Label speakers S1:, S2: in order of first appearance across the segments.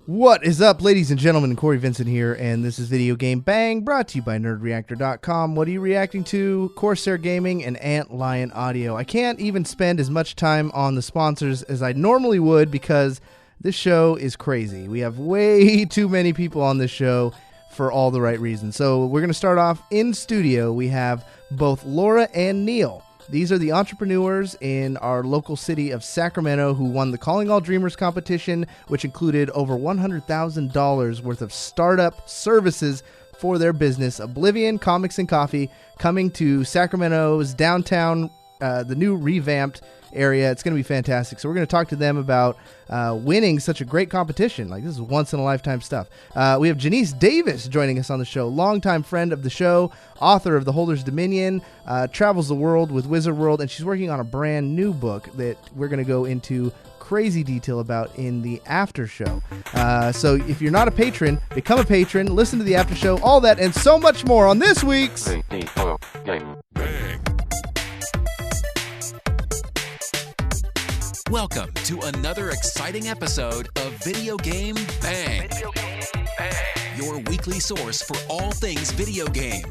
S1: What is up, ladies and gentlemen? Corey Vincent here, and this is Video Game Bang, brought to you by NerdReactor.com. What are you reacting to? Corsair Gaming and Antlion Audio. I can't even spend as much time on the sponsors as I normally would because this show is crazy. We have way too many people on this show for all the right reasons. So we're going to start off in studio. We have both Laura and Neil. These are the entrepreneurs in our local city of Sacramento who won the Calling All Dreamers competition, which included over $100,000 worth of startup services for their business, Oblivion Comics and Coffee, coming to Sacramento's downtown, the new revamped area. It's going to be fantastic. So we're going to talk to them about winning such a great competition. Like, this is once-in-a-lifetime stuff. We have Genese Davis joining us on the show, longtime friend of the show, author of The Holder's Dominion, travels the world with Wizard World, and she's working on a brand new book that we're going to go into crazy detail about in the after show. So if you're not a patron, become a patron, listen to the after show, all that and so much more on this week's Video Game Bang.
S2: Welcome to another exciting episode of Video Game Bang. Video Game Bang. Your weekly source for all things video game.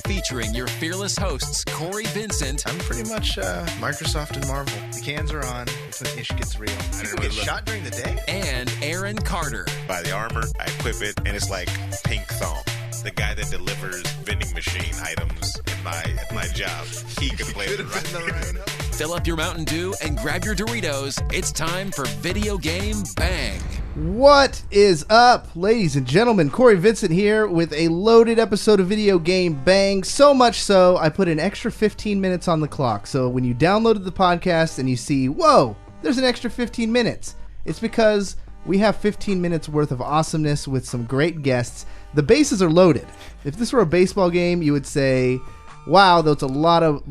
S2: Featuring your fearless hosts, Corey Vincent.
S3: I'm pretty much Microsoft and Marvel. The cans are on. It's when ish gets real. People get shot during the day?
S2: And Aaron Carter.
S4: Buy the armor, I equip it, and it's like pink thong. The guy that delivers vending machine items at my job. He could play it right.
S2: Fill up your Mountain Dew and grab your Doritos. It's time for Video Game Bang.
S1: What is up, ladies and gentlemen? Corey Vincent here with a loaded episode of Video Game Bang. So much so, I put an extra 15 minutes on the clock. So when you downloaded the podcast and you see, whoa, there's an extra 15 minutes. It's because we have 15 minutes worth of awesomeness with some great guests. The bases are loaded. If this were a baseball game, you would say, wow, that's a lot of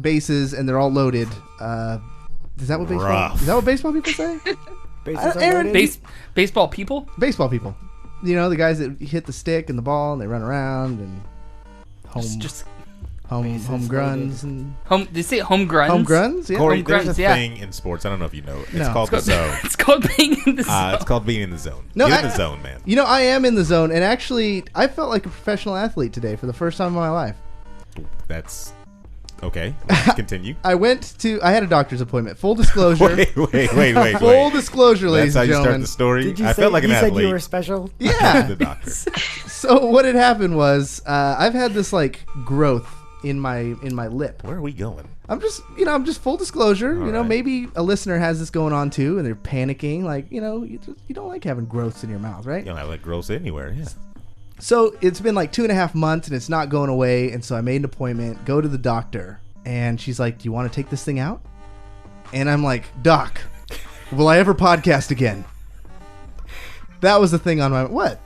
S1: bases and they're all loaded. Is that what baseball people say?
S5: Aaron, baseball people?
S1: Baseball people. You know, the guys that hit the stick and the ball and they run around and home gruns and
S5: did you say home gruns?
S1: Home gruns, yeah.
S4: Corey, there's a thing in sports. I don't know if you know. It's called the zone.
S5: It's called being in the zone.
S4: It's called being in the zone.
S1: No,
S4: Get in the zone, man.
S1: You know, I am in the zone, and actually, I felt like a professional athlete today for the first time in my life.
S4: That's okay. Continue.
S1: I had a doctor's appointment. Full disclosure.
S4: Wait.
S1: Full disclosure, ladies and gentlemen.
S4: That's how you start the story? I felt like an athlete.
S6: You said you were special?
S1: Yeah.
S4: The doctor.
S1: So what had happened was, I've had this like growth in my lip.
S4: Where are we going?
S1: I'm just full disclosure. All right. Maybe a listener has this going on too, and they're panicking. Like, you don't like having growths in your mouth, right?
S4: You don't have like growths anywhere. Yeah.
S1: So it's been like 2.5 months, and it's not going away. And so I made an appointment, go to the doctor, and she's like, "Do you want to take this thing out?" And I'm like, "Doc, will I ever podcast again?" That was the thing on my what.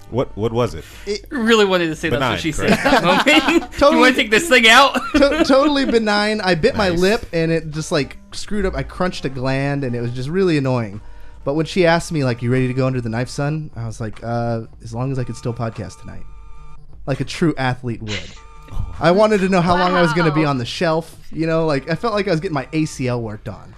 S4: What was it?
S5: Really wanted to say
S4: benign,
S5: that's what she said at that moment.
S1: Totally,
S5: you want to take this thing out?
S1: Totally benign. I bit my
S4: Nice.
S1: lip and it just like screwed up. I crunched a gland and it was just really annoying. But when she asked me, like, "You ready to go under the knife, son?" I was like, as long as I could still podcast tonight. Like a true athlete would. I wanted to know how long I was going to be on the shelf. Like I felt like I was getting my ACL worked on.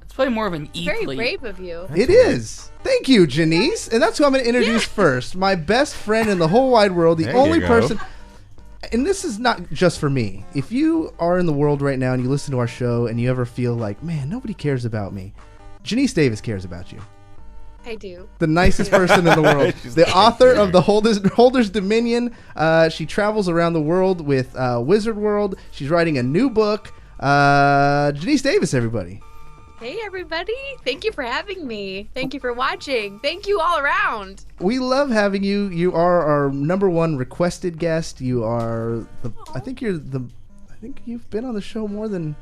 S5: It's probably more of an
S7: Very brave of you.
S1: It is. Thank you, Genese. And that's who I'm going to introduce first. My best friend in the whole wide world. The
S4: There
S1: only
S4: you go.
S1: person. And this is not just for me. If you are in the world right now and you listen to our show and you ever feel like, man, nobody cares about me, Genese Davis cares about you.
S7: I do.
S1: The nicest person in the world. The author of The Holder's Dominion. She travels around the world with Wizard World. She's writing a new book. Genese Davis, everybody.
S7: Hey, everybody. Thank you for having me. Thank you for watching. Thank you all around.
S1: We love having you. You are our number one requested guest. You are I think you've been on the show more than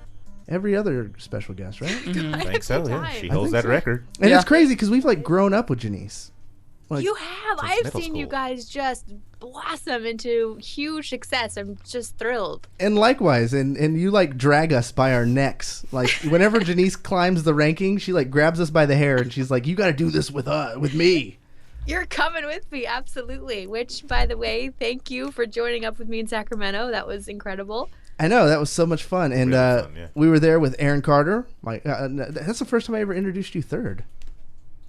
S1: every other special guest, right?
S4: I think so, yeah. She
S1: I
S4: holds
S1: think
S4: that
S1: so.
S4: record.
S1: And it's crazy because we've like grown up with Genese. Like,
S7: You have.
S4: Since
S7: I've
S4: middle
S7: seen you
S4: school.
S7: guys just blossom into huge success. I'm just thrilled.
S1: and likewise, and you like drag us by our necks. Like whenever Genese climbs the ranking, she like grabs us by the hair and she's like, "You got to do this with me."
S7: You're coming with me, absolutely. Which, by the way, thank you for joining up with me in Sacramento. That was incredible.
S1: I know, that was so much fun. And
S4: Really fun, yeah.
S1: we were there with Aaron Carter. That's the first time I ever introduced you third.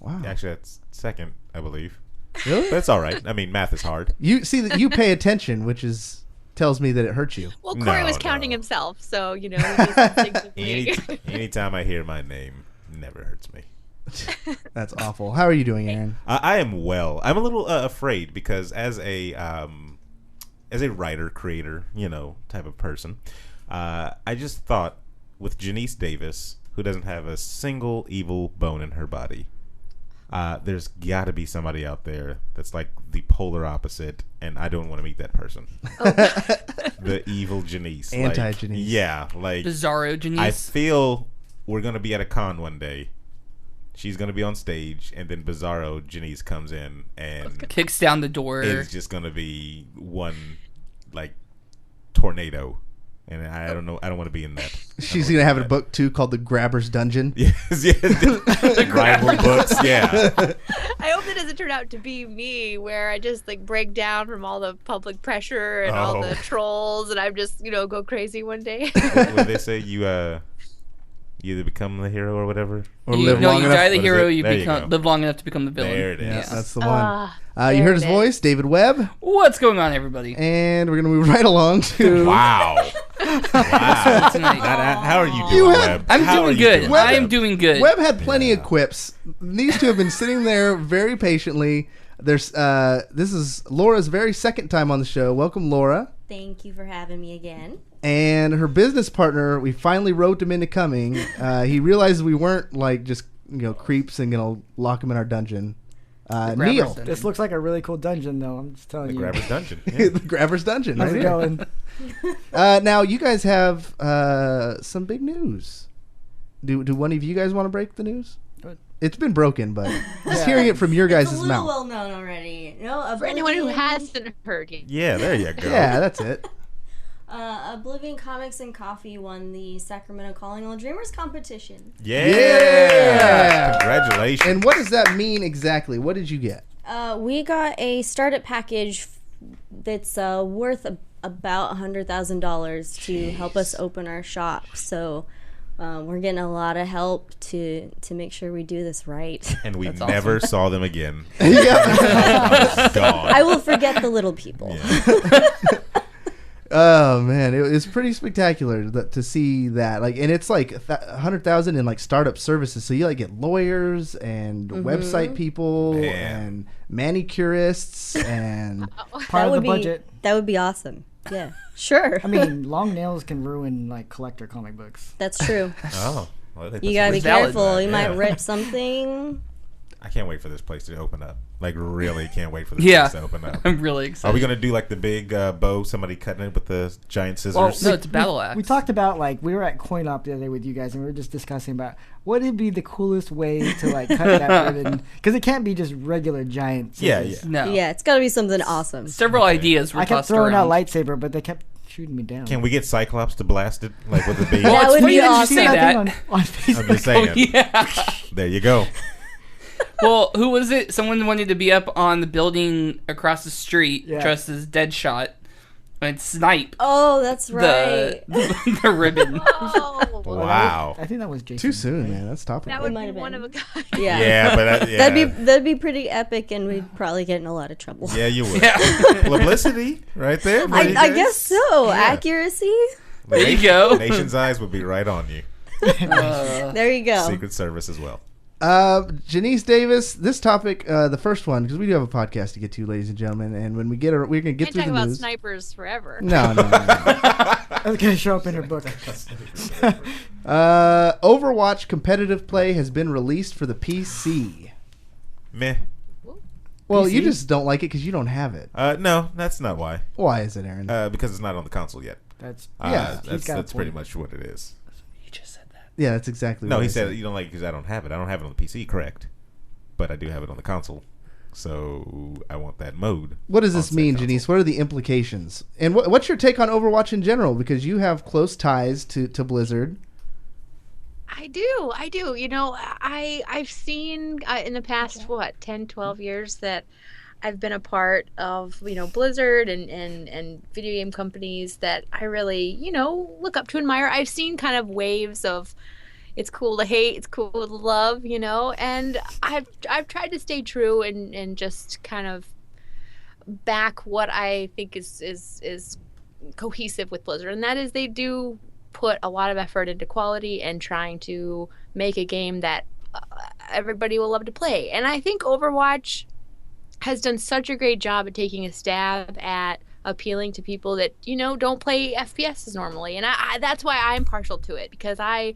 S1: Wow.
S4: Actually, that's second, I believe.
S1: Really?
S4: That's all right. I mean, math is hard.
S1: You see that you pay attention, which tells me that it hurts you.
S7: Well, Corey
S4: No,
S7: was counting
S4: no.
S7: himself, so you know. He just instinctively-
S4: Anytime I hear my name, never hurts me.
S1: That's awful. How are you doing, Aaron?
S4: I am well. I'm a little afraid because as a writer, creator, type of person, I just thought with Genese Davis, who doesn't have a single evil bone in her body, there's got to be somebody out there that's like the polar opposite, and I don't want to meet that person. The evil Genese.
S1: Anti-Genese.
S4: Yeah, like
S5: Bizarro Genese.
S4: I feel we're going to be at a con one day. She's going to be on stage, and then Bizarro Genese comes in and
S5: kicks down the door.
S4: it's just going to be one, like, tornado. And I don't know. I don't want to be in that.
S1: She's going to have a book, too, called The Grabber's Dungeon.
S4: Yes. The rival books, yeah.
S7: I hope that doesn't turn out to be me, where I just like break down from all the public pressure and all the trolls, and I'm just go crazy one day.
S4: What they say, you either become the hero or whatever.
S1: Or
S5: you
S1: live long
S5: you
S1: enough.
S5: die the
S4: What is
S5: hero,
S4: it?
S5: you
S4: There you
S5: become
S4: go.
S5: live long enough to become the villain.
S4: There it is.
S1: Yes,
S5: Yeah.
S1: that's the one. You
S7: there
S1: heard his
S7: it
S1: voice, David Webb,
S5: What's going on, everybody?
S1: and we're going to move right along to...
S4: Wow. Wow.
S5: Tonight.
S4: How are you doing,
S1: You had-
S4: Webb?
S5: I'm
S4: How are
S5: doing
S4: you
S5: good.
S4: doing,
S1: Webb?
S5: I am
S4: Webb?
S5: doing good.
S1: Webb had plenty of quips. These two have been sitting there very patiently. This is Laura's very second time on the show. Welcome, Laura.
S6: Thank you for having me again.
S1: And her business partner, we finally roped him into coming. He realized we weren't like just creeps and gonna lock him in our dungeon. Neil,
S5: Grabber's
S8: This looks like a really cool dungeon, though. I'm just telling
S4: The
S8: you.
S4: Grabber's Dungeon. Yeah.
S1: the Grabber's Dungeon.
S8: How's
S1: Right
S8: it
S1: here.
S8: going?
S1: Now you guys have some big news. Do one of you guys want to break the news?
S8: What?
S1: It's been broken, but just hearing it from your guys'
S6: It's a little
S1: mouth.
S6: well known already. No,
S7: For anyone who
S6: Oblivion-
S7: hasn't heard yet.
S4: Yeah, there you go.
S1: Yeah, that's it.
S6: Oblivion Comics and Coffee won the Sacramento Calling All Dreamers competition.
S4: Yeah.
S1: Yeah.
S4: Congratulations.
S1: And what does that mean exactly? What did you get?
S6: We got a startup package that's worth about $100,000 to help us open our shop. So we're getting a lot of help to make sure we do this right.
S4: And we
S5: That's
S4: never saw them again.
S1: Yeah.
S4: Gone.
S6: I will forget the little people.
S1: Oh man, it's pretty spectacular to see that. Like, and it's like 100,000 in like startup services. So you like get lawyers and website people
S4: Man.
S1: and manicurists and
S8: Part of the budget.
S6: That would be awesome. Yeah, sure.
S8: I mean, long nails can ruin like collector comic books.
S6: That's true.
S4: Oh. Well, they put
S6: You gotta
S4: some
S6: be
S5: valid,
S6: careful. You
S4: yeah.
S6: might rip something.
S4: I can't wait for this place to open up. Like, really can't wait for this
S5: Yeah.
S4: place to open up.
S5: I'm really excited.
S4: Are we gonna do like the big bow? Somebody cutting it with the giant scissors?
S8: Well,
S5: No, it's a battle axe.
S8: We talked about like we were at Coin Op the other day with you guys, and we were just discussing about what would be the coolest way to like cut that wood, because it can't be just regular giant
S4: Yeah,
S8: scissors.
S5: No.
S6: Yeah, it's gotta be something awesome.
S5: Several ideas were
S8: I kept
S5: tossed
S8: throwing
S5: around.
S8: out lightsaber, but they kept shooting me down.
S4: Can we get Cyclops to blast it like with a big?
S5: Well,
S6: That
S5: it's
S6: would
S5: funny
S6: be
S5: that you
S6: awesome.
S5: say
S8: See
S5: that.
S8: thing on Facebook?
S4: I'm just saying.
S5: Yeah.
S4: There you go.
S5: Well, who was it? Someone wanted to be up on the building across the street
S8: Yeah.
S5: dressed as Deadshot and snipe
S6: Oh, that's right.
S5: the ribbon.
S7: Oh,
S4: Wow.
S8: I think that was Jason.
S1: too soon, man. That's topical.
S7: that would
S6: might
S7: be
S6: have
S7: one
S6: been.
S7: of a kind.
S6: Yeah.
S4: Yeah, but yeah.
S6: That'd be pretty epic, and we'd probably get in a lot of trouble.
S4: Yeah, you would.
S5: Yeah.
S4: Publicity, right there. for you
S6: I
S4: guys.
S6: guess so.
S4: Yeah.
S6: Accuracy.
S4: The
S5: There you go.
S4: Nation's eyes would be right on you.
S6: There you go.
S4: Secret Service as well.
S1: Genese Davis, this topic, the first one, because we do have a podcast to get to, ladies and gentlemen, and when we get, we're gonna get
S7: Can't
S1: through
S7: talk
S1: the
S7: about
S1: news.
S7: snipers forever.
S1: No.
S8: That's gonna show up in her book.
S1: Overwatch competitive play has been released for the PC.
S4: Meh.
S1: Well, you
S8: PC?
S1: just don't like it because you don't have it.
S4: No, that's not why.
S1: Why is it, Aaron?
S4: Because it's not on the console yet.
S8: That's
S1: Yeah,
S8: he's got a
S4: That's pretty
S8: point.
S4: much what it is.
S5: You just said that.
S1: Yeah, that's exactly
S4: No,
S1: what
S4: he
S1: I
S4: said you don't like it because I don't have it. I don't have it on the PC, correct? But I do have it on the console. So I want that mode.
S1: What does
S4: on
S1: this
S4: said
S1: mean,
S4: console.
S1: Genese? What are the implications? And what's your take on Overwatch in general? Because you have close ties to Blizzard.
S7: I do. You know, I've seen in the past, 10, 12 years that I've been a part of, Blizzard and video game companies that I really, look up to, admire. I've seen kind of waves of, It's cool to hate. It's cool to love, And I've tried to stay true and just kind of back what I think is cohesive with Blizzard, and that is they do put a lot of effort into quality and trying to make a game that everybody will love to play. And I think Overwatch has done such a great job at taking a stab at appealing to people that don't play FPSs normally, and I that's why I'm partial to it, because I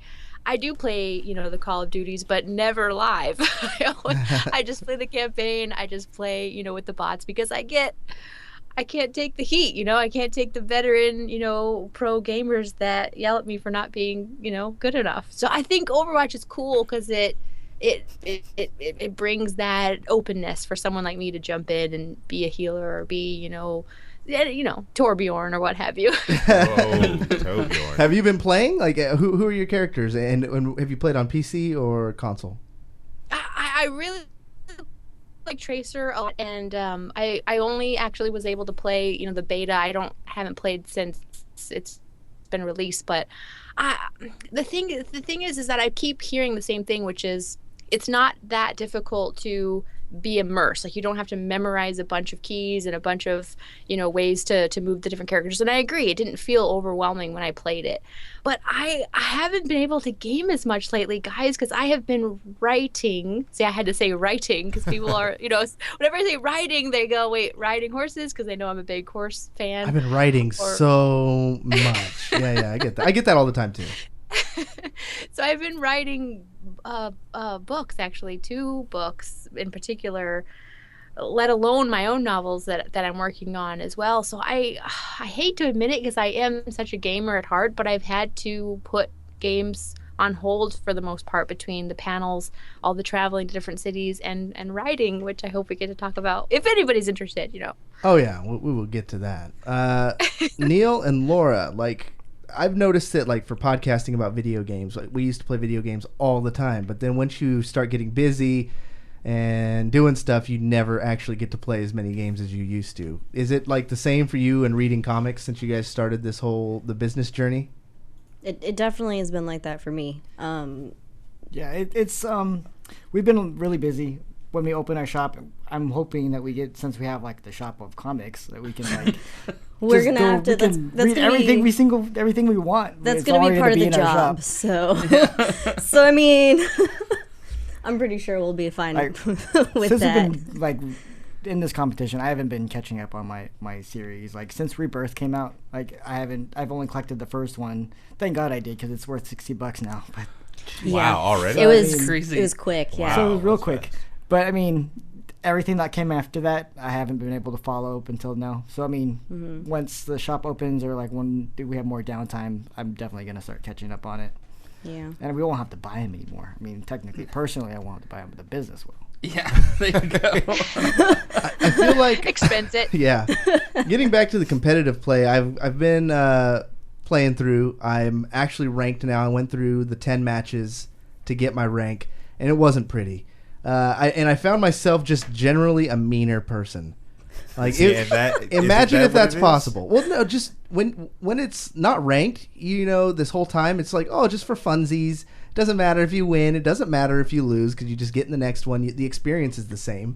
S7: do play the Call of Duties, but never live. I just play the campaign. I just play with the bots, because I can't take the heat. I can't take the veteran pro gamers that yell at me for not being good enough. So I think Overwatch is cool because it brings that openness for someone like me to jump in and be a healer or be Torbjorn or what have you.
S4: Torbjorn.
S1: Have you been playing? Like, who are your characters, and have you played on PC or console?
S7: I really like Tracer a lot, and I only actually was able to play the beta. I haven't played since it's been released, but the thing is that I keep hearing the same thing, which is it's not that difficult to be immersed. Like, you don't have to memorize a bunch of keys and a bunch of ways to move the different characters. And I agree, it didn't feel overwhelming when I played it, but I haven't been able to game as much lately, guys, because I have been writing. See, I had to say writing because people are whenever I say riding, they go, wait, riding horses, because they know I'm a big horse fan.
S1: I've been writing so much. Yeah, I get that. I get that all the time too.
S7: So I've been writing books, actually 2 books in particular, let alone my own novels that I'm working on as well. So I hate to admit it, because I am such a gamer at heart, but I've had to put games on hold for the most part between the panels, all the traveling to different cities, and writing, which I hope we get to talk about if anybody's interested.
S1: Oh yeah, we will get to that. Neil and Laura, like, I've noticed that, like, for podcasting about video games, like, we used to play video games all the time, but then once you start getting busy and doing stuff, you never actually get to play as many games as you used to. Is it like the same for you and reading comics since you guys started the business journey?
S6: It definitely has been like that for me.
S8: Yeah, it's we've been really busy. When we open our shop, I'm hoping that we get, since we have like the shop of comics, that we can like
S6: we're gonna have to. That's
S8: read
S6: gonna
S8: everything we want.
S6: That's gonna be part of the job. So, so I mean, I'm pretty sure we'll be fine with
S8: since
S6: that.
S8: We've been, like, in this competition, I haven't been catching up on my series. Like, since Rebirth came out, like, I've only collected the first one. Thank God I did, because it's worth $60 now. But
S4: wow, already?
S6: It was
S5: crazy.
S6: It was quick. Yeah.
S4: Wow,
S8: so it was real quick. But I mean, everything that came after that, I haven't been able to follow up until now. So I mean, once the shop opens, or like when we have more downtime, I'm definitely gonna start catching up on it.
S6: Yeah.
S8: And we won't have to buy them anymore. I mean, technically, personally, I won't have to buy them, but the business will.
S5: Yeah, there you go.
S1: I feel like
S7: expense it.
S1: Yeah. Getting back to the competitive play, I've been playing through. I'm actually ranked now. I went through the 10 matches to get my rank, and it wasn't pretty. I found myself just generally a meaner person. Like, imagine if that's possible. Well, no, just when it's not ranked, this whole time it's like, oh, just for funsies. It doesn't matter if you win. It doesn't matter if you lose, because you just get in the next one. The experience is the same.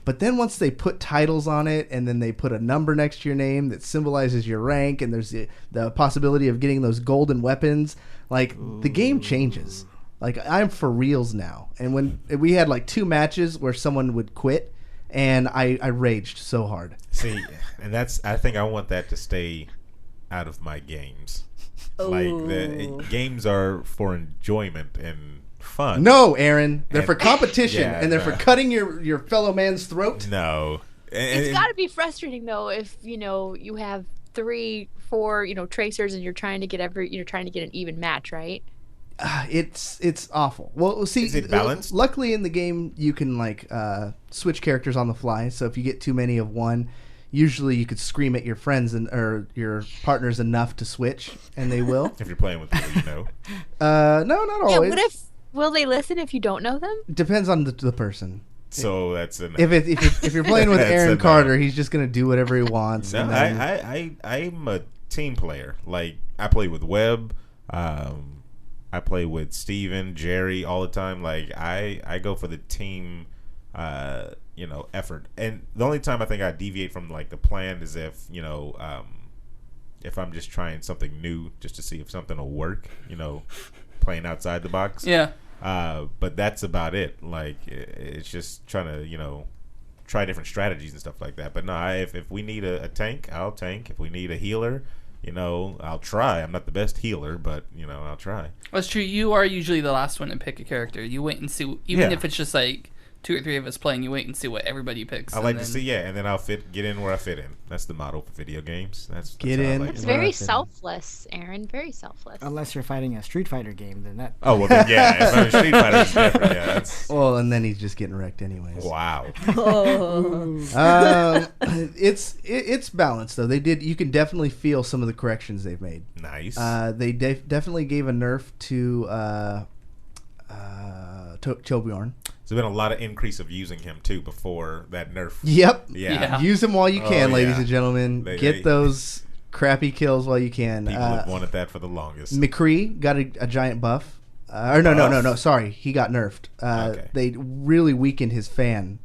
S1: But then once they put titles on it, and then they put a number next to your name that symbolizes your rank, and there's the possibility of getting those golden weapons, like, the game changes. Like, I'm for reals now. And when we had like 2 matches where someone would quit, and I raged so hard.
S4: See, and I think I want that to stay out of my games.
S6: Oh.
S4: Like, games are for enjoyment and fun.
S1: No, Aaron. They're for competition, and they're
S4: no.
S1: for cutting your fellow man's throat.
S4: No.
S7: It's got to be frustrating, though, if, you have 3, 4, tracers, and you're trying to get an even match, right?
S1: It's awful. Well, see,
S4: is it balanced?
S1: Luckily in the game you can like switch characters on the fly. So if you get too many of one, usually you could scream at your friends or your partners enough to switch, and they will.
S4: If you're playing with people you know.
S1: No, not always.
S7: Yeah, will they listen if you don't know them?
S1: Depends on the person.
S4: So that's a no.
S1: If you're playing with Aaron Carter, he's just gonna do whatever he wants.
S4: No, I'm a team player. Like, I play with Webb. I play with Steven, Jerry all the time. Like I go for the team, effort. And the only time I think I deviate from like the plan is if if I'm just trying something new just to see if something will work. Playing outside the box.
S5: Yeah.
S4: But that's about it. Like it's just trying to try different strategies and stuff like that. But no, if we need a tank, I'll tank. If we need a healer, I'll try. I'm not the best healer, but I'll try.
S5: Well, it's true. You are usually the last one to pick a character. You wait and see, even if it's just like 2 or 3 of us playing. You wait and see what everybody picks.
S4: I like to see, and then I'll get in where I fit in. That's the motto for video games. That's
S1: get in.
S4: Like
S7: it's very selfless, Aaron. Very selfless.
S8: Unless you're fighting a Street Fighter game, then that.
S4: Oh well, then yeah. If I'm a Street Fighter, it's different. Yeah, that's...
S1: Well, and then he's just getting wrecked anyways.
S4: Wow.
S1: It's balanced though. You can definitely feel some of the corrections they've made.
S4: Nice.
S1: They definitely gave a nerf to Torbjorn.
S4: There's been a lot of increase of using him too before that nerf.
S1: Yep.
S4: Yeah.
S1: Use him while you can, ladies and gentlemen.
S4: Get
S1: those crappy kills while you can.
S4: People have wanted that for the longest.
S1: McCree got a giant buff. No. Sorry, he got nerfed.
S4: Okay.
S1: They really weakened his fan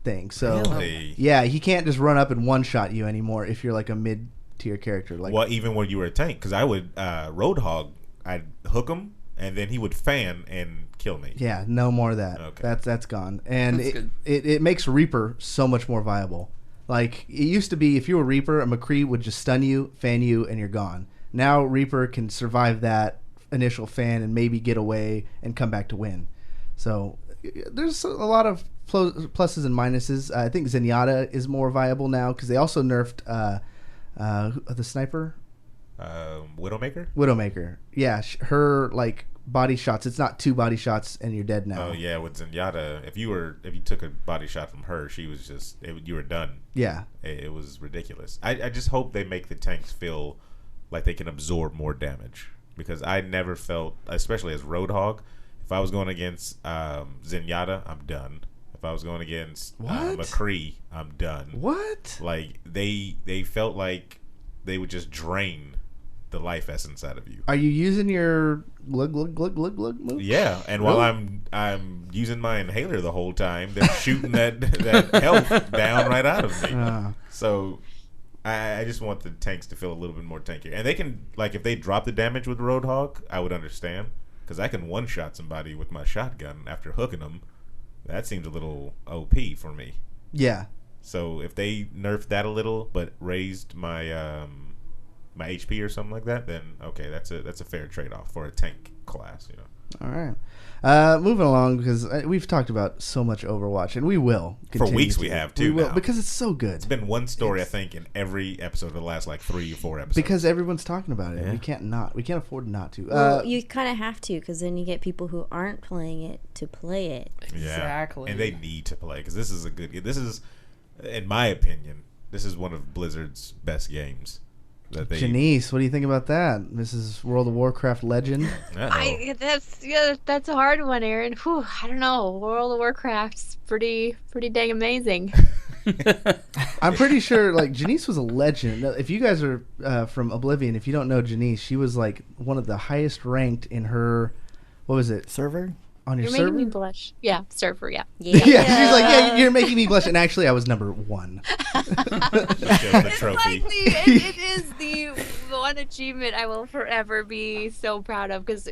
S1: thing. So
S4: really?
S1: Yeah, he can't just run up and one shot you anymore if you're like a mid tier character. Like,
S4: well, even when you were a tank, because I would Roadhog, I'd hook him and then he would fan and kill me.
S1: Yeah, no more of that.
S4: Okay.
S1: That's gone, and it makes Reaper so much more viable. Like it used to be, if you were Reaper, a McCree would just stun you, fan you, and you're gone. Now Reaper can survive that initial fan and maybe get away and come back to win. So there's a lot of pluses and minuses. I think Zenyatta is more viable now because they also nerfed the sniper. Widowmaker. Yeah, her like body shots. It's not 2 body shots and you're dead now.
S4: Oh yeah, with Zenyatta, if you took a body shot from her, she was you were done.
S1: Yeah,
S4: it was ridiculous. I just hope they make the tanks feel like they can absorb more damage, because I never felt, especially as Roadhog, if I was going against Zenyatta, I'm done. If I was going against McCree, I'm done.
S1: What?
S4: Like they felt like they would just drain the life essence out of you.
S1: Are you using your glug move?
S4: Yeah, and while I'm using my inhaler the whole time, they're shooting that health down right out of me. So I just want the tanks to feel a little bit more tankier. And they can, like, if they drop the damage with Roadhog, I would understand, because I can one-shot somebody with my shotgun after hooking them. That seems a little OP for me.
S1: Yeah.
S4: So if they nerfed that a little, but raised my my HP or something like that, then okay, that's a fair trade-off for a tank class,
S1: All right. Moving along, because we've talked about so much Overwatch, and we will
S4: for weeks. We have too.
S1: We will, because it's so good.
S4: It's been one story, I think, in every episode of the last like 3 or 4 episodes.
S1: Because everyone's talking about it.
S4: Yeah.
S1: We can't afford not to.
S6: Well, you kind of have to, because then you get people who aren't playing it to play it.
S5: Exactly.
S4: Yeah. And they need to play, because this is, in my opinion, this is one of Blizzard's best games.
S1: Genese, what do you think about that, Mrs. World of Warcraft legend?
S7: That's a hard one, Aaron. Whew, I don't know. World of Warcraft's pretty dang amazing.
S1: I'm pretty sure like Genese was a legend. If you guys are from Oblivion, if you don't know Genese, she was like one of the highest ranked in her, what was it, server? On your
S7: server? You're making me blush. Yeah, server, yeah.
S1: Yeah, she's like, yeah, you're making me blush. And actually, I was number 1.
S4: The trophy.
S7: It is the one achievement I will forever be so proud of, because,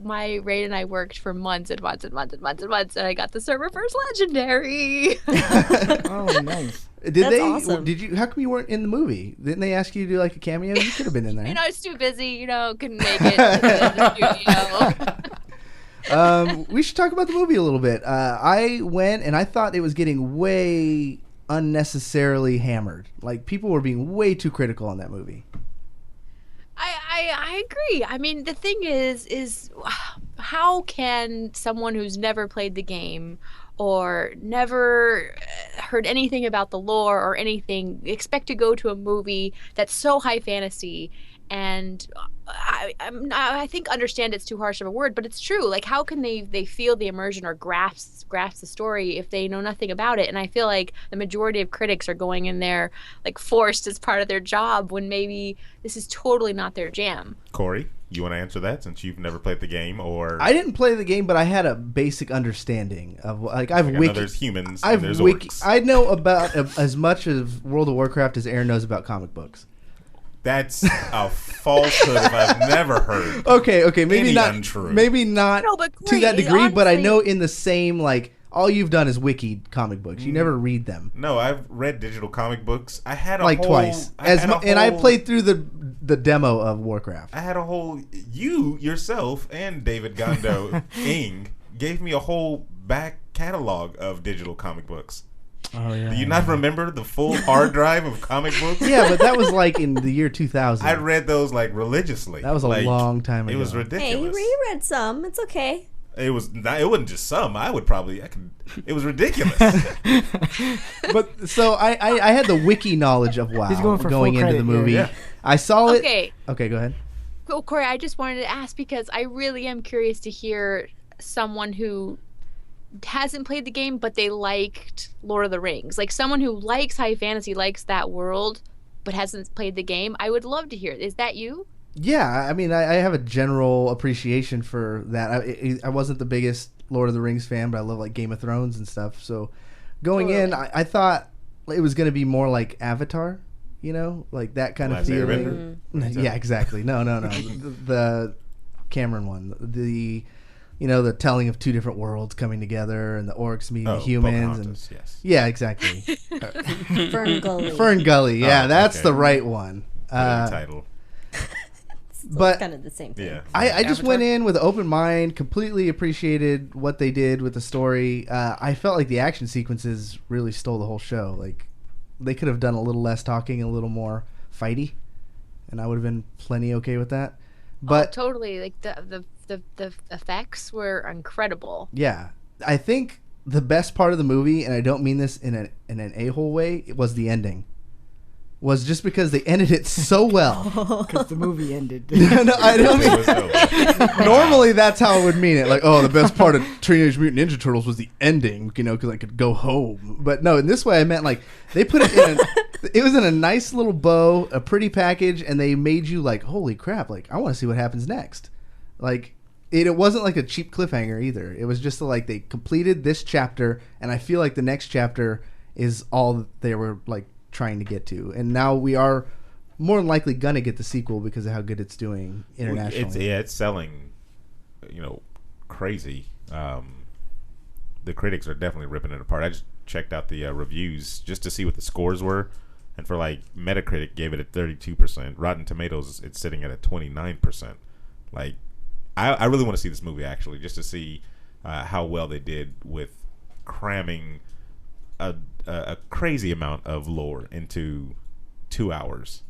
S7: my raid and I worked for months and months and months and months and months, and I got the server first legendary.
S8: Oh, nice.
S1: That's
S6: awesome.
S1: Did you? How come you weren't in the movie? Didn't they ask you to do like a cameo? You could have been in there.
S7: I was too busy. Couldn't make it to the studio.
S1: We should talk about the movie a little bit. I went and I thought it was getting way unnecessarily hammered. Like people were being way too critical on that movie.
S7: I agree. I mean, the thing is how can someone who's never played the game or never heard anything about the lore or anything expect to go to a movie that's so high fantasy? And I think understand it's too harsh of a word, but it's true. Like, how can they feel the immersion or grasp the story if they know nothing about it? And I feel like the majority of critics are going in there like forced as part of their job, when maybe this is totally not their jam.
S4: Corey? You want to answer that since you've never played the game, or
S1: I didn't play the game, but I had a basic understanding of like I've
S4: I know
S1: wiki.
S4: there's humans.
S1: I've
S4: and there's
S1: wiki.
S4: orcs.
S1: I know about as much of World of Warcraft as Aaron knows about comic books.
S4: That's a falsehood if I've never heard.
S1: Okay, maybe
S4: Any
S1: not,
S4: untrue.
S1: maybe not
S7: No, but
S1: to that
S7: Corey,
S1: degree. But I
S7: honestly-
S1: know in the same like all you've done is wiki comic books. You never read them.
S4: No, I've read digital comic books. I had a
S1: Like
S4: whole,
S1: twice, and I played through the demo of Warcraft.
S4: I had a whole. You yourself and David Gondo Ing gave me a whole back catalog of digital comic books.
S1: Oh yeah.
S4: Do you not remember the full hard drive of comic books?
S1: Yeah, but that was like in the year 2000.
S4: I read those like religiously.
S1: That was a long time
S4: It was
S1: ago.
S6: Hey,
S4: ridiculous.
S6: you read some. It's okay.
S4: It was not, it wasn't just some. It was ridiculous.
S1: But so I had the wiki knowledge of WoW
S8: He's going for
S1: going
S8: full
S1: into the
S8: credit here.
S1: movie.
S4: Yeah.
S1: I saw it.
S7: Okay.
S1: Okay, go ahead.
S7: Well, Corey, I just wanted to ask because I really am curious to hear someone who hasn't played the game, but they liked Lord of the Rings. Like someone who likes high fantasy, likes that world, but hasn't played the game. I would love to hear it. Is that you?
S1: Yeah, I mean, I have a general appreciation for that. I wasn't the biggest Lord of the Rings fan, but I love like Game of Thrones and stuff. So going in, I thought it was going to be more like Avatar, you know, like that kind of
S4: Last
S1: feeling. Yeah, exactly. No. the Cameron one, the telling of two different worlds coming together and the orcs meeting the humans.
S4: Pocahontas, yes.
S1: Yeah, exactly.
S6: Fern Gully.
S1: Fern Gully. Yeah,
S4: Oh,
S1: that's
S4: okay.
S1: the right one.
S4: Title.
S1: But
S6: kind of the same thing.
S4: Yeah.
S1: I just
S5: Avatar?
S1: went in with an open mind, completely appreciated what they did with the story. I felt like the action sequences really stole the whole show. Like, they could have done a little less talking and a little more fighty, and I would have been plenty okay with that. But
S7: Totally. Like the effects were incredible.
S1: yeah, I think the best part of the movie, and I don't mean this in an a-hole way, it was the ending. Was just because they ended it so well.
S8: Because the movie ended.
S1: No, I don't mean.
S4: It was over.
S1: Normally, that's how I would mean it. Like, oh, the best part of Teenage Mutant Ninja Turtles was the ending, because I could go home. But no, in this way, I meant like they put it in. It was in a nice little bow, a pretty package, and they made you like, holy crap! Like, I want to see what happens next. Like, it wasn't like a cheap cliffhanger either. It was just like they completed this chapter, and I feel like the next chapter is all that they were like trying to get to, and now we are more than likely gonna get the sequel because of how good it's doing internationally.
S4: It's selling, crazy. The critics are definitely ripping it apart. I just checked out the reviews just to see what the scores were, and for like Metacritic gave it a 32%. Rotten Tomatoes, it's sitting at a 29%. Like, I really want to see this movie actually, just to see how well they did with cramming a crazy amount of lore into 2 hours.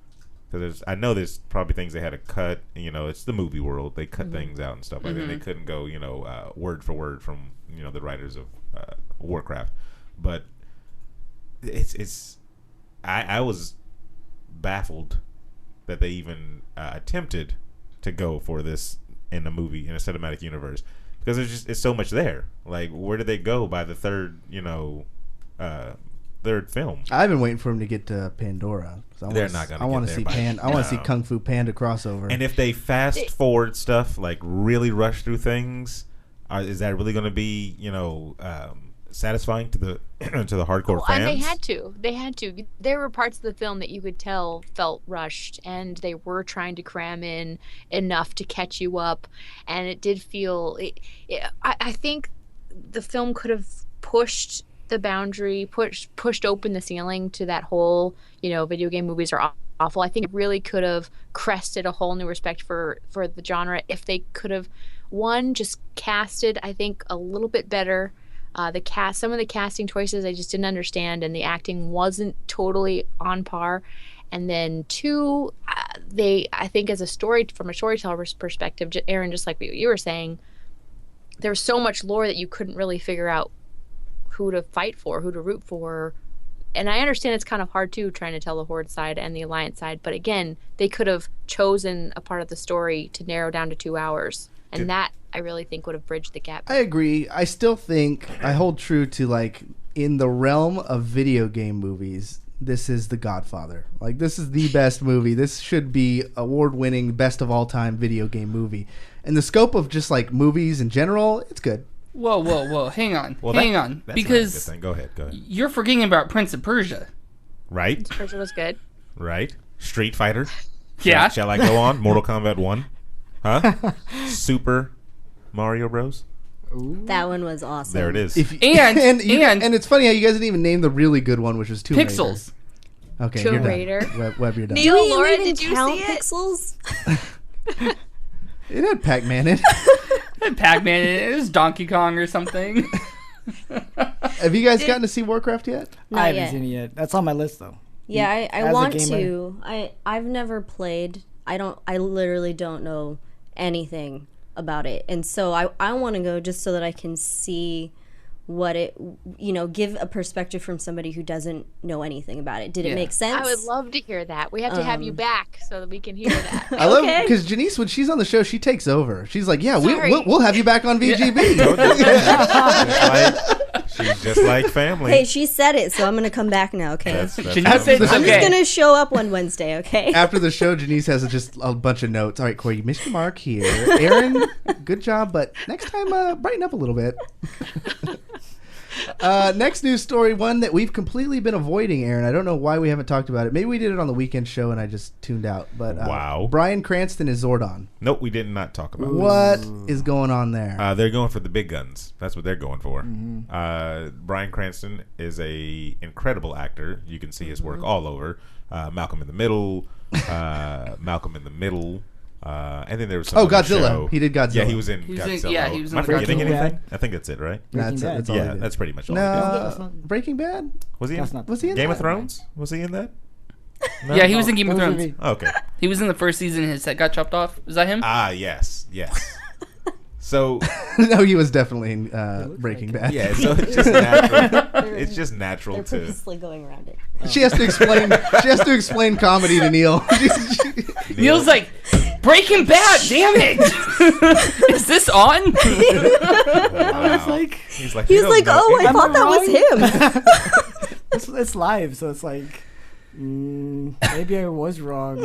S4: Because I know there's probably things they had to cut. It's the movie world. They cut things out and stuff like that. They couldn't go, word for word from the writers of Warcraft. But I was baffled that they even attempted to go for this in a movie, in a cinematic universe, because it's so much there. Like, where did they go by the third film?
S1: I've been waiting for him to get to Pandora.
S4: They're not gonna
S1: I want
S4: get
S1: to see
S4: there by
S1: I want to see
S4: now.
S1: Kung Fu Panda crossover.
S4: And if they fast forward stuff, like really rush through things, is that really going to be satisfying to the to the hardcore fans?
S7: And they had to. There were parts of the film that you could tell felt rushed, and they were trying to cram in enough to catch you up, and it did feel I think the film could have pushed the boundary, pushed open the ceiling to that whole, video game movies are awful. I think it really could have crested a whole new respect for the genre if they could have, one, just casted, I think, a little bit better. Some of the casting choices I just didn't understand, and the acting wasn't totally on par. And then two, I think from a storyteller's perspective, Aaron, just like what you were saying, there was so much lore that you couldn't really figure out who to fight for, who to root for. And I understand it's kind of hard too, trying to tell the Horde side and the Alliance side, but again, they could have chosen a part of the story to narrow down to 2 hours, and that I really think would have bridged the gap.
S1: I agree. I still think I hold true to, like, in the realm of video game movies, this is The Godfather. Like, this is the best movie. This should be award-winning, best of all time video game movie. And the scope of just like movies in general, it's good.
S5: Whoa. Hang on.
S4: Well,
S5: Hang on.
S4: That's
S5: Because
S4: not a good thing. Go ahead.
S5: you're forgetting about Prince of Persia.
S4: Right.
S7: Persia was good.
S4: Right. Street Fighter.
S5: Yeah.
S4: Shall I go on? Mortal Kombat 1. Huh? Super Mario Bros.
S6: That one was awesome.
S4: There it is.
S5: And
S1: it's funny how you guys didn't even name the really good one, which was Tomb Raider.
S5: Pixels.
S1: Okay,
S7: Tomb
S1: you're done.
S7: Raider.
S1: Web, you're done.
S7: Neil,
S6: Do we
S7: Laura,
S6: even
S7: did you
S6: count
S7: see it?
S6: Pixels?
S1: It had Pac-Man in it.
S5: Pac-Man. It was Donkey Kong or something.
S1: Have you guys gotten to see Warcraft yet?
S6: Not
S8: I haven't
S6: yet.
S8: seen it yet. That's on my list though.
S6: Yeah, I
S8: As a
S6: want
S8: gamer?
S6: to. I've never played. I literally don't know anything about it, and so I want to go just so that I can see what it, give a perspective from somebody who doesn't know anything about it. Did it make sense?
S7: I would love to hear that. We have to have you back so that we can hear that.
S1: I love because Genese, when she's on the show, she takes over. She's like, "Yeah,
S7: Sorry.
S1: we'll have you back on VGB."
S4: She's just like family.
S6: Hey, she said it, so I'm gonna come back now. Okay.
S4: That's
S5: Genese said it's
S6: I'm
S5: okay.
S6: just gonna show up one Wednesday. Okay.
S1: After the show, Genese has just a bunch of notes. All right, Corey, you missed your mark here. Aaron, good job, but next time, brighten up a little bit. Next news story, one that we've completely been avoiding, Aaron. I don't know why we haven't talked about it. Maybe we did it on the weekend show and I just tuned out. But
S4: Wow.
S1: Bryan Cranston is Zordon.
S4: Nope, we did not talk about
S1: What is going on there?
S4: They're going for the big guns. That's what they're going for. Bryan Cranston is a incredible actor. You can see his work all over. Malcolm in the Middle. And then there was some other
S1: Godzilla.
S4: show.
S1: He did Godzilla.
S4: Yeah, he was in
S5: He was in-
S4: Godzilla.
S5: yeah, he was in
S4: Am I forgetting
S8: Breaking
S4: anything?
S8: Bad.
S4: I think that's it, right?
S1: That's
S8: Bad.
S1: all he
S4: Yeah,
S1: did.
S4: that's pretty much all he did.
S1: No, Breaking Bad?
S4: Was he in?
S8: That's not-
S1: Was he in
S4: Game of
S1: that?
S4: Thrones? Was he in that? No?
S5: Yeah, he was in Game of
S8: Those would
S5: Thrones.
S8: be-
S4: Okay.
S5: He was in the first season. His head got chopped off. Was that him?
S4: Yes. So
S1: No, he was definitely in Breaking Bad.
S4: yeah, so it's just natural. It's just natural
S6: They're
S4: to.
S6: purposely going around it.
S1: She has to explain. She has to explain comedy to Neil.
S5: Neil's like, Breaking Bad, damn it! Is this on?
S4: Wow. He's like,
S6: He
S4: "You
S6: was like,
S4: don't know
S6: "Oh, I
S4: anything."
S6: thought that was him."
S8: It's live, so it's like maybe I was wrong.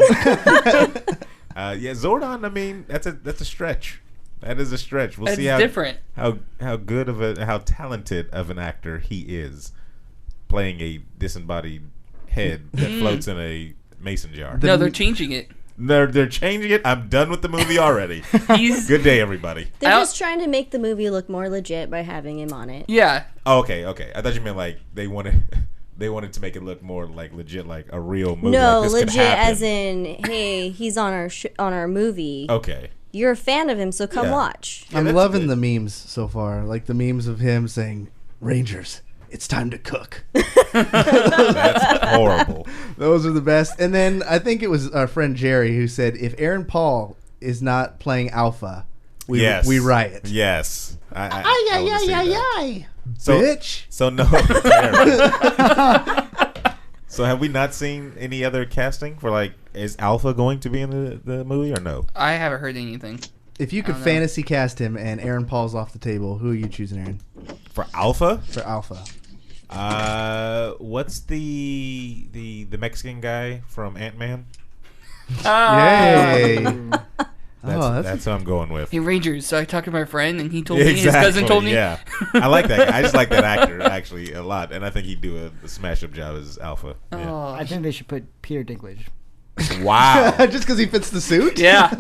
S4: Yeah, Zordon. I mean, that's a stretch. That is a stretch. We'll
S5: It's
S4: see
S5: different.
S4: how good of how talented of an actor he is, playing a disembodied head that floats in a mason jar.
S5: No, they're changing it.
S4: They're changing it. I'm done with the movie already.
S5: He's
S4: Good day, everybody.
S6: They're
S5: I
S6: just trying to make the movie look more legit by having him on it.
S5: yeah.
S4: Oh, okay. I thought you meant like they wanted to make it look more like legit, like a real movie.
S6: No,
S4: like this could
S6: legit,
S4: happen.
S6: as in, hey, he's on our movie.
S4: Okay.
S6: You're a fan of him, so come
S4: Yeah.
S6: watch.
S1: I'm
S4: that's
S1: loving
S4: good.
S1: the memes so far. Like the memes of him saying, "Rangers, it's time to cook."
S4: That's horrible.
S1: Those are the best. And then I think it was our friend Jerry who said, "If Aaron Paul is not playing Alpha, we riot."
S4: Yes. I wanna see that. So,
S1: Bitch.
S4: So no. So have we not seen any other casting for like? Is Alpha going to be in the movie or no?
S5: I haven't heard anything.
S1: If you could
S5: don't know.
S1: fantasy cast him and Aaron Paul's off the table, who are you choosing, Aaron,
S4: For Alpha?
S1: for Alpha?
S4: What's the Mexican guy from Ant-Man?
S1: Yay!
S4: That's who I'm going with.
S5: Hey, Rangers. So I talked to my friend, and he told me his cousin told me.
S4: Yeah, I like that guy. I just like that actor actually a lot, and I think he'd do a smash-up job as Alpha. Yeah.
S5: Oh,
S8: I think they should put Peter Dinklage.
S4: Wow,
S1: Just because he fits the suit?
S5: yeah.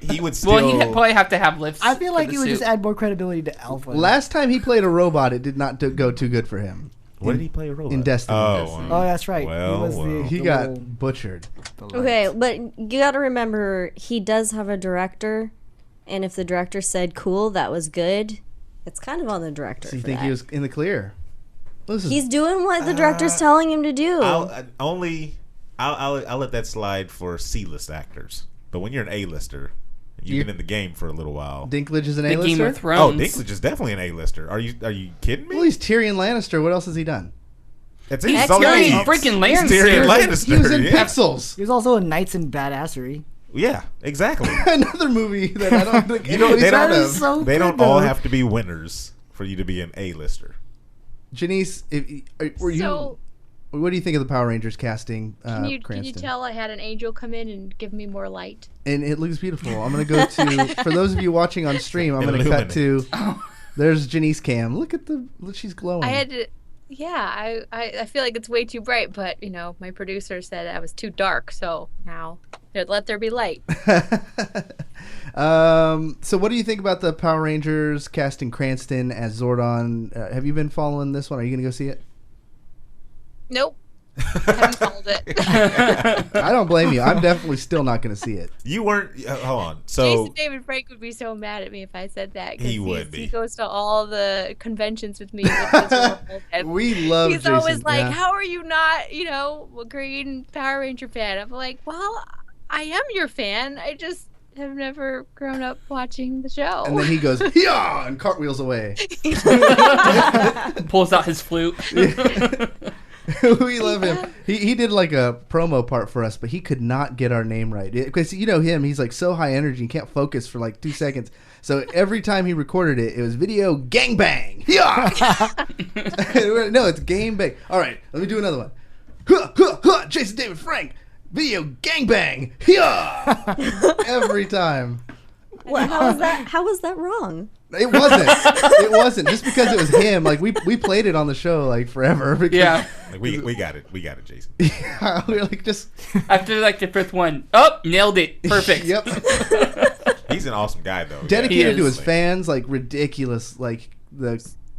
S4: he would still.
S5: Well, he'd probably have to have lifts.
S8: I feel like
S5: for
S8: it
S5: the
S8: would
S5: suit.
S8: just add more credibility to Alpha.
S1: Last time he played a robot, it did not go too good for him.
S4: What did he play a role
S1: in Destiny?
S8: Oh, that's right.
S4: Well,
S8: he was
S4: well.
S1: He
S8: the
S1: got
S8: little-
S1: butchered.
S8: the
S6: Okay,
S8: lights.
S6: but you got to remember, he does have a director, and if the director said cool, that was good, it's kind of on the director.
S1: So you
S6: for
S1: think
S6: that.
S1: he was in the clear? This is-
S6: He's doing what the director's telling him to do.
S4: I'll let that slide for C-list actors, but when you're an A-lister, you've been in the game for a little while.
S1: Dinklage is an
S5: the Game
S1: A-lister?
S5: of
S4: Oh,
S5: Thrones.
S4: Dinklage is definitely an A-lister. Are you kidding me?
S1: Well, he's Tyrion Lannister. What else has he done?
S4: That's
S5: He's
S4: That's all he
S5: Tyrion
S4: needs.
S5: freaking
S4: He's Tyrion
S5: Lannister.
S4: Lannister.
S1: He was in
S4: yeah.
S1: Pixels.
S8: He was also in Knights and Badassery.
S4: Yeah, exactly.
S1: Another movie that I don't think
S4: You know,
S1: anybody's
S4: they
S1: heard
S4: don't,
S1: of.
S8: so
S4: they don't
S8: good,
S4: all
S8: though.
S4: have to be winners for you to be an A-lister.
S1: Genese, were you...
S7: So,
S1: What do you think of the Power Rangers casting?
S7: Can you
S1: Cranston?
S7: tell I had an angel come in and give me more light?
S1: And it looks beautiful. I'm going to go to, for those of you watching on stream, I'm going to cut to, there's Genese Cam. Look, she's glowing.
S7: I had to, yeah, I feel like it's way too bright, but, you know, my producer said I was too dark, so now let there be light.
S1: So what do you think about the Power Rangers casting Cranston as Zordon? Have you been following this one? Are you going to go see it?
S7: Nope. I haven't followed it.
S1: I don't blame you. I'm definitely still not going to see it.
S4: You weren't. Hold on. So
S7: Jason David Frank would be so mad at me if I said that. 'Cause
S4: he would be.
S7: He goes to all the conventions with me.
S1: We love
S7: He's
S1: Jason.
S7: always like,
S1: yeah.
S7: how are you not, you know, a Green Power Ranger fan? I'm like, well, I am your fan. I just have never grown up watching the show.
S1: And then he goes, yeah, and cartwheels away.
S5: Pulls out his flute.
S1: We love him. He did like a promo part for us, but he could not get our name right. Because you know him, he's like so high energy, he can't focus for like 2 seconds. So every time he recorded it, it was video gang bang. Yeah. No, it's game bang. All right, let me do another one. Huh, huh, huh, Jason David Frank, video gang bang. Yeah. Every time.
S6: What? How was that wrong?
S1: It wasn't. It wasn't. Just because it was him. Like we played it on the show like forever. Because,
S5: Yeah.
S4: like, we got it. We got it, Jason.
S1: Yeah, we were like just.
S5: After like the fifth one, nailed it. Perfect.
S1: Yep.
S4: He's an awesome guy, though.
S1: Dedicated
S5: He
S1: to
S5: is.
S1: his fans, like ridiculous, like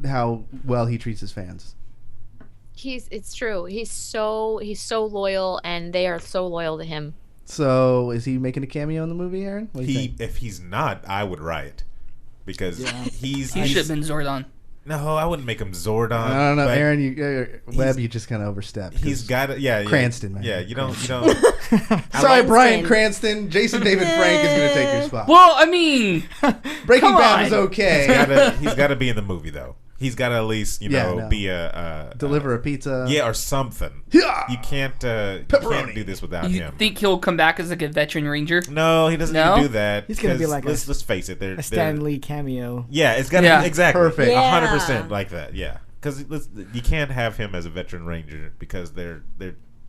S1: how well he treats his fans.
S7: It's true. He's so loyal, and they are so loyal to him.
S1: So is he making a cameo in the movie, Aaron? What do you think?
S4: If he's not, I would riot because
S5: He should have been Zordon.
S4: No, I wouldn't make him Zordon.
S1: I don't know,
S4: but
S1: Aaron. Webb, you just kind of overstepped.
S4: He's got it. Yeah,
S1: Cranston, man.
S4: Yeah, you don't.
S1: Sorry, Bryan Cranston. Jason David Frank is going to take your spot.
S5: Well, I mean,
S1: Breaking
S5: come
S1: Bad
S5: on.
S1: was okay.
S4: He's got to be in the movie though. He's got to at least be a
S1: Deliver a pizza.
S4: Yeah, or something.
S1: Yeah.
S4: You can't do this without
S5: you
S4: him.
S5: think he'll come back as like a veteran ranger?
S4: No, he doesn't
S5: No?
S4: need to do that.
S8: He's gonna be
S4: 'cause
S8: like
S4: let's face it,
S8: a Stan Lee cameo.
S4: Yeah, it's got to
S5: Yeah.
S4: be exactly
S1: Perfect.
S4: 100% like that. Yeah, because you can't have him as a veteran ranger because they're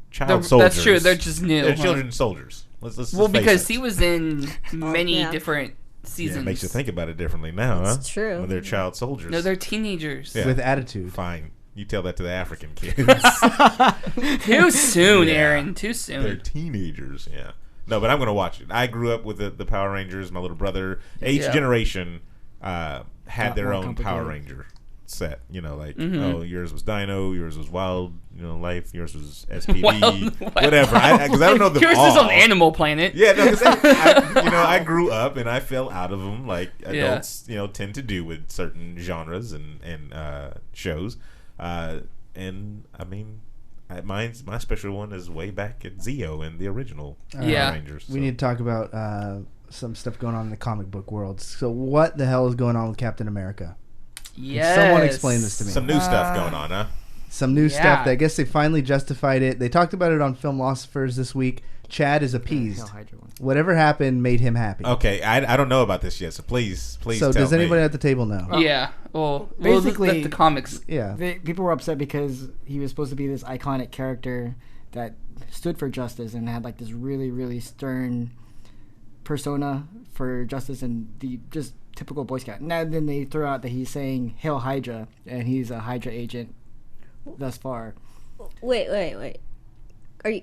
S4: child soldiers.
S5: That's true. They're just new.
S4: They're
S5: huh?
S4: children soldiers. Let's
S5: Well,
S4: face
S5: because
S4: it.
S5: he was in many
S6: Yeah.
S5: different
S4: Yeah,
S5: seasons.
S4: it makes you think about it differently now,
S6: It's
S4: huh?
S6: true.
S4: When they're child soldiers.
S5: No, they're teenagers.
S4: Yeah.
S1: With attitude.
S4: Fine. You tell that to the African kids.
S5: Too soon,
S4: Yeah.
S5: Aaron. Too
S4: They're
S5: soon.
S4: teenagers, yeah. No, but I'm going to watch it. I grew up with the Power Rangers. My little brother, each
S5: Yeah.
S4: generation had
S8: Lot
S4: their
S8: more
S4: own Power
S8: complicated.
S4: Ranger set. You know, like,
S5: Mm-hmm.
S4: oh, yours was Dino, yours was Wild, Life, yours was SPD,
S5: Wild.
S4: whatever. Because I don't know them
S5: Yours
S4: all.
S5: is on Animal Planet.
S4: Yeah, no, because I grew up and I fell out of them like adults, tend to do with certain genres and shows. And I mean, my special one is way back at Zeo and the original
S5: Yeah.
S4: Power Rangers.
S1: We need to talk about some stuff going on in the comic book world. So what the hell is going on with Captain America?
S5: Yes.
S1: Someone explain this to me.
S4: some new stuff going on, huh?
S1: Some new
S5: Yeah.
S1: stuff that I guess they finally justified it. They talked about it on Filmosophers this week. Chad is appeased.
S8: Hydra one.
S1: Whatever happened made him happy.
S4: Okay, I don't know about this yet, so please
S1: So
S4: tell
S1: does anybody
S4: me.
S1: at the table know?
S5: Yeah. Well,
S8: Basically-
S5: the comics.
S1: Yeah.
S8: People were upset because he was supposed to be this iconic character that stood for justice and had like this really, really stern persona for justice and the just typical Boy Scout. Now then they throw out that he's saying "Hail Hydra" and he's a Hydra agent thus far.
S6: Wait.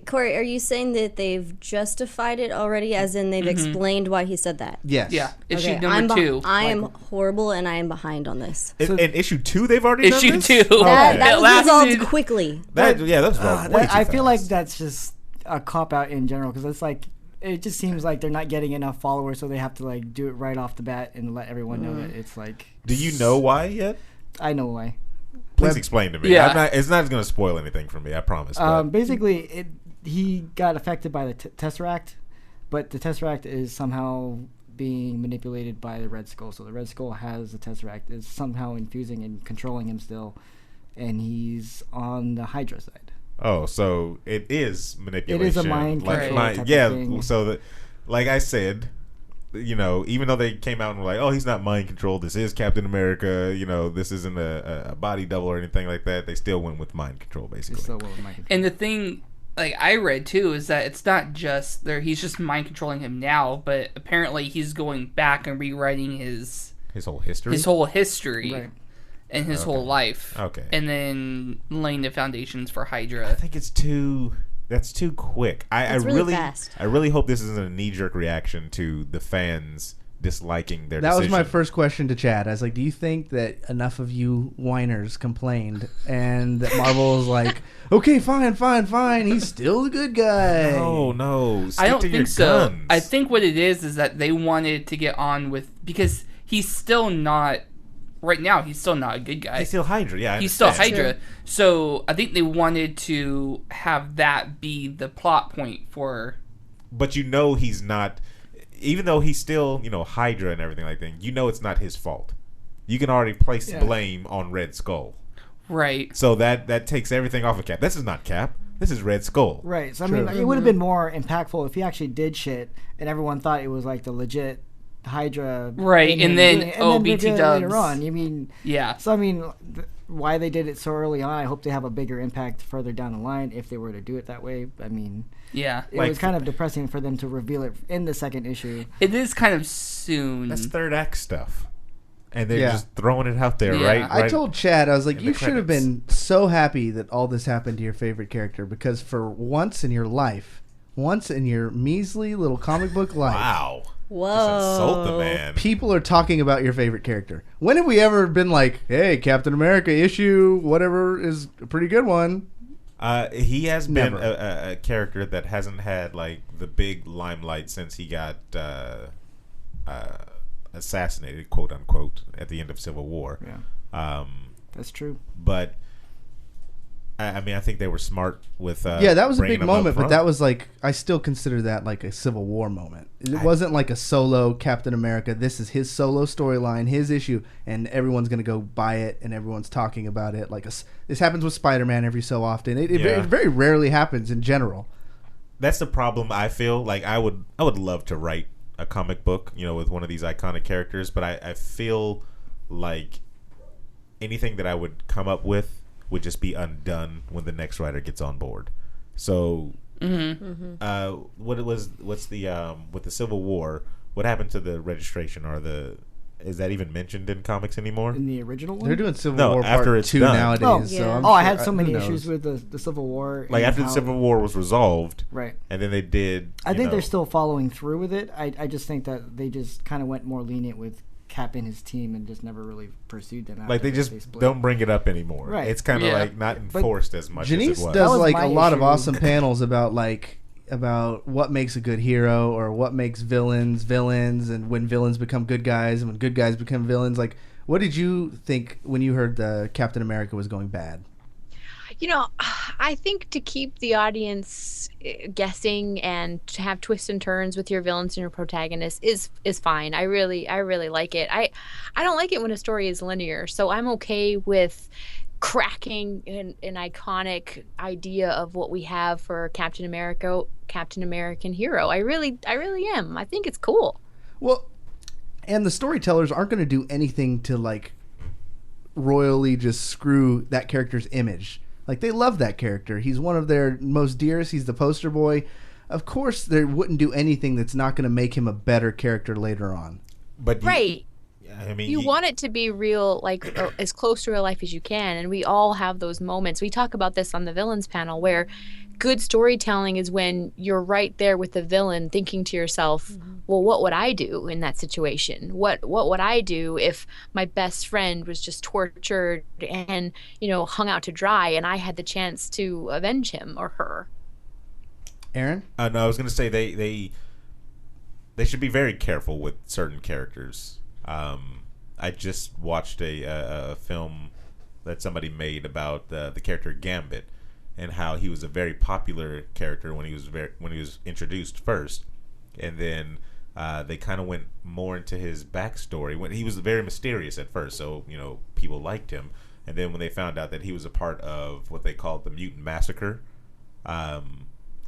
S6: Corey, are you saying that they've justified it already, as in they've explained why he said that?
S1: Yes.
S5: Yeah. Issue
S6: Okay,
S5: number 2.
S6: I am horrible, and I am behind on this.
S4: In issue 2, they've already done
S5: Issue
S4: this?
S5: 2.
S6: That
S5: It
S6: was
S5: lasted-
S6: resolved quickly.
S4: That was way too
S8: I feel like
S4: fast.
S8: that's just a cop out in general because it's like it just seems like they're not getting enough followers, so they have to like do it right off the bat and let everyone know that it's like.
S4: Do you know why yet?
S8: I know why.
S4: Please explain to me.
S5: Yeah.
S4: It's not going to spoil anything for me, I promise. but-
S8: Basically, he got affected by the Tesseract, but the Tesseract is somehow being manipulated by the Red Skull. So the Red Skull has the Tesseract, is somehow infusing and controlling him still, and he's on the Hydra side.
S4: Oh, so it is manipulation.
S8: It is a mind
S4: like,
S8: control type of
S4: yeah.
S8: thing.
S4: So like I said, even though they came out and were like, oh, he's not mind controlled, this is Captain America, this isn't a body double or anything like that, they still went with mind control, basically.
S5: And the thing, like, I read, too, is that it's not just he's just mind controlling him now, but apparently he's going back and rewriting his
S4: whole history?
S5: His whole history.
S8: Right.
S5: And his whole life.
S4: Okay.
S5: And then laying the foundations for Hydra.
S4: I think that's too quick. I really
S6: fast.
S4: I really hope this isn't a knee-jerk reaction to the fans disliking their decision.
S1: That was my first question to Chad. I was like, do you think that enough of you whiners complained and that Marvel is like, okay, fine, he's still the good guy?
S4: No.
S5: I don't think so.
S4: Guns.
S5: I think what it is that they wanted to get on with, because he's still not, right now, he's still not a good guy.
S4: He's still Hydra, yeah.
S5: He's still Hydra. Sure. So I think they wanted to have that be the plot point for...
S4: But he's not... Even though he's still, Hydra and everything like that, it's not his fault. You can already place blame on Red Skull.
S5: Right.
S4: So that takes everything off of Cap. This is not Cap. This is Red Skull.
S8: Right. So, I mean, it would have been more impactful if he actually did shit and everyone thought it was like the legit Hydra.
S5: Right. And then BT Dubs.
S8: Later on. You mean...
S5: Yeah.
S8: So, I mean... why they did it so early on, I hope they have a bigger impact further down the line if they were to do it that way. I mean,
S5: yeah,
S8: it was kind of depressing for them to reveal it in the second issue.
S5: It is kind of soon.
S4: That's third act stuff. And they're just throwing it out there, right?
S1: I told Chad, I was like, you should have been so happy that all this happened to your favorite character, because for once in your life, once in your measly little comic book life.
S4: Wow.
S6: Whoa.
S4: Just insult the man.
S1: People are talking about your favorite character. When have we ever been like, hey, Captain America issue, whatever, is a pretty good one?
S4: He has been a character that hasn't had like the big limelight since he got assassinated, quote unquote, at the end of Civil War.
S8: Yeah. That's true.
S4: But I mean, I think they were smart with
S1: that was a big moment, but that was like, I still consider that like a Civil War moment. It wasn't like a solo Captain America. This is his solo storyline, his issue, and everyone's gonna go buy it, and everyone's talking about it. Like this happens with Spider-Man every so often. It very rarely happens in general.
S4: That's the problem. I feel like I would love to write a comic book, with one of these iconic characters, but I feel like anything that I would come up with would just be undone when the next writer gets on board. So, what's the with the Civil War? What happened to the registration? Is that even mentioned in comics anymore?
S8: In the original one,
S1: they're doing Civil War
S4: after
S1: Part
S4: it's
S1: 2
S4: done.
S1: nowadays.
S6: Yeah.
S1: So
S8: I had so many issues with the Civil War.
S4: Like after the Civil War was resolved,
S8: right?
S4: And then they did.
S8: I think they're still following through with it. I just think that they just kind of went more lenient with Cap and his team and just never really pursued them.
S4: Like they just don't bring it up anymore.
S8: Right.
S4: It's kind of like not enforced as much.
S1: Genese
S4: as it was.
S1: does like a lot of
S8: issue.
S1: awesome panels about what makes a good hero or what makes villains, and when villains become good guys and when good guys become villains. Like, what did you think when you heard the Captain America was going bad?
S7: I think to keep the audience guessing and to have twists and turns with your villains and your protagonists is fine. I really like it. I don't like it when a story is linear, so I'm okay with cracking an iconic idea of what we have for Captain American hero. I really am. I think it's cool.
S1: Well, and the storytellers aren't going to do anything to like royally just screw that character's image. Like, they love that character. He's one of their most dearest. He's the poster boy. Of course, they wouldn't do anything that's not going to make him a better character later on.
S4: But
S7: right.
S4: I mean,
S7: you want it to be real, like as close to real life as you can, and we all have those moments. We talk about this on the villains panel, where good storytelling is when you're right there with the villain, thinking to yourself, well, what would I do in that situation? What would I do if my best friend was just tortured and hung out to dry, and I had the chance to avenge him or her?
S1: Aaron?
S4: No, I was going to say they should be very careful with certain characters. I just watched a film that somebody made about the character Gambit and how he was a very popular character when he was introduced first, and then they kind of went more into his backstory when he was very mysterious at first. So people liked him, and then when they found out that he was a part of what they called the Mutant Massacre,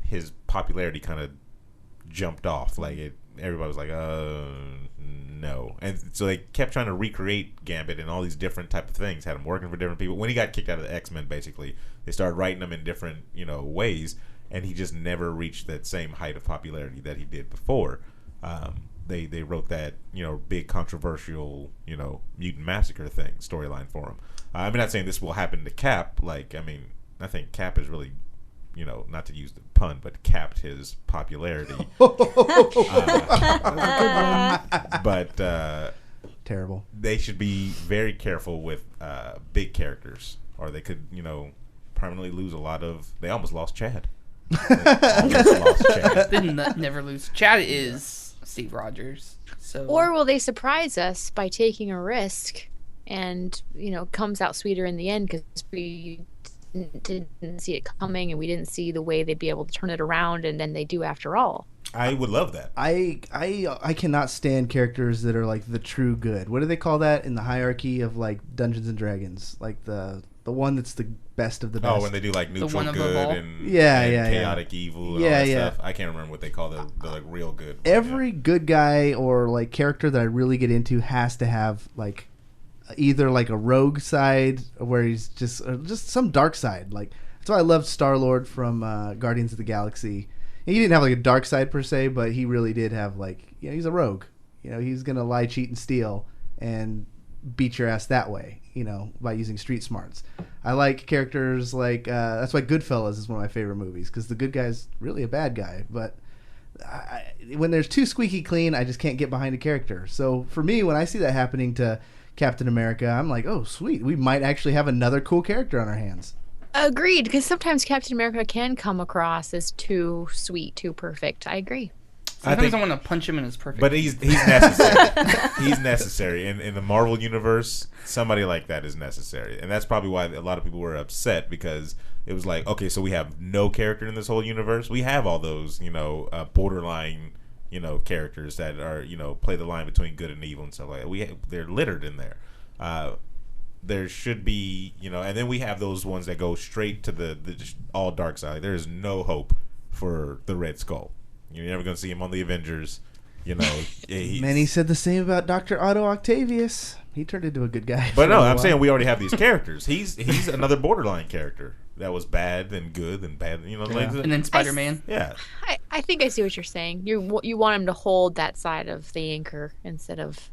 S4: his popularity kind of jumped off. Like everybody was like, no. And so they kept trying to recreate Gambit and all these different type of things, had him working for different people. When he got kicked out of the X-Men, basically, they started writing him in different, ways, and he just never reached that same height of popularity that he did before. They wrote that, big controversial, Mutant Massacre thing, storyline for him. I'm not saying this will happen to Cap. I think Cap is really, not to use the pun, but capped his popularity. But
S1: terrible.
S4: They should be very careful with big characters, or they could, permanently lose a lot of. They almost lost Chad.
S5: Didn't never lose. Chad is Steve Rogers. So.
S7: Or will they surprise us by taking a risk, and comes out sweeter in the end because we didn't see it coming, and we didn't see the way they'd be able to turn it around, and then they do after all.
S4: I would love that.
S1: I cannot stand characters that are like the true good. What do they call that in the hierarchy of like Dungeons and Dragons? Like the one that's the best of the best.
S4: Oh, when they do like neutral good and chaotic evil and all that stuff. I can't remember what they call the like real good.
S1: Every good guy or like character that I really get into has to have like either like a rogue side where he's just some dark side. Like that's why I loved Star-Lord from Guardians of the Galaxy. He didn't have like a dark side per se, but he really did have like, he's a rogue. He's gonna lie, cheat, and steal and beat your ass that way, by using street smarts. I like characters like that's why Goodfellas is one of my favorite movies, because the good guy's really a bad guy, but when there's too squeaky clean, I just can't get behind a character. So for me, when I see that happening to Captain America, I'm like, oh sweet, we might actually have another cool character on our hands.
S7: Agreed, because sometimes Captain America can come across as too sweet, too perfect. I agree.
S5: Sometimes I want to punch him in his perfect.
S4: But he's necessary. He's necessary. In the Marvel universe, somebody like that is necessary. And that's probably why a lot of people were upset, because it was like, okay, so we have no character in this whole universe. We have all those, borderline, characters that are, play the line between good and evil and stuff like that. They're littered in there. There should be, and then we have those ones that go straight to the all dark side. There is no hope for the Red Skull. You're never going to see him on the Avengers.
S1: Many said the same about Dr. Otto Octavius. He turned into a good guy.
S4: But no, I'm saying we already have these characters. He's another borderline character that was bad and good and bad.
S5: And then Spider-Man.
S7: I think I see what you're saying. You want him to hold that side of the anchor instead of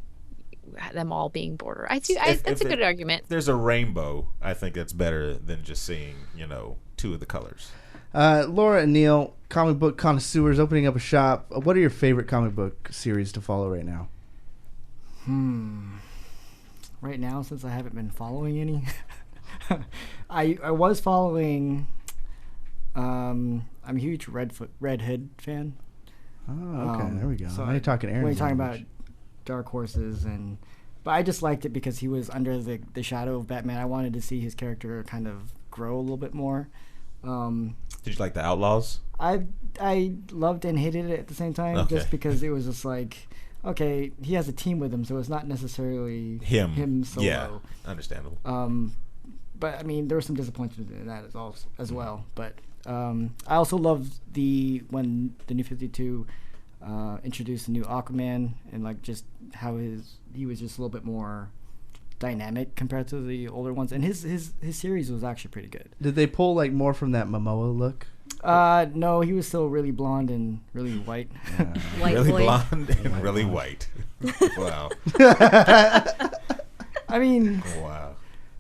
S7: them all being border. That's a good argument.
S4: If there's a rainbow, I think that's better than just seeing, two of the colors.
S1: Laura and Neil, comic book connoisseurs, opening up a shop. What are your favorite comic book series to follow right now?
S8: Right now, since I haven't been following any, I was following. I'm a huge Red Hood fan.
S1: Oh, okay, there we go.
S8: So
S1: now you're talking Aaron.
S8: When you're talking about Dark Horses, but I just liked it because he was under the shadow of Batman. I wanted to see his character kind of grow a little bit more.
S4: Did you like the Outlaws?
S8: I loved and hated it at the same time, just because it was just like, okay, he has a team with him, so it's not necessarily him solo.
S4: Yeah, understandable.
S8: But I mean, there was some disappointment in that as well. But I also loved when the New 52 introduced the new Aquaman, and like just how he was just a little bit more dynamic compared to the older ones, and his series was actually pretty good.
S1: Did they pull like more from that Momoa look?
S8: No, he was still really blonde and really white.
S6: White
S4: really
S6: boy.
S4: blonde and really white. Wow.
S8: I mean,
S4: wow.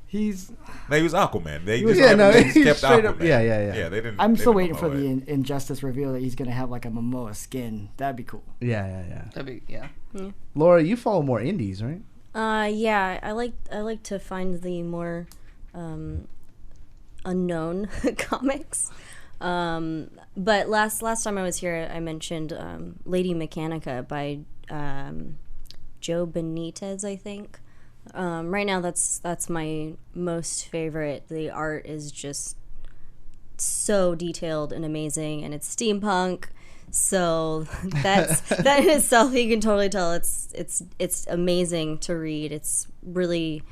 S8: He
S4: was Aquaman. They
S1: just
S4: kept
S1: Aquaman.
S4: Up,
S1: yeah.
S4: They didn't.
S8: I'm still waiting for the Injustice reveal that he's gonna have like a Momoa skin. That'd be cool.
S1: Yeah.
S5: That'd be
S1: Laura, you follow more indies, right?
S6: Yeah, I like to find the more unknown comics. But last time I was here, I mentioned Lady Mechanica by Joe Benitez, I think. Right now, that's my most favorite. The art is just so detailed and amazing, and it's steampunk. So that in itself, you can totally tell it's amazing to read. It's really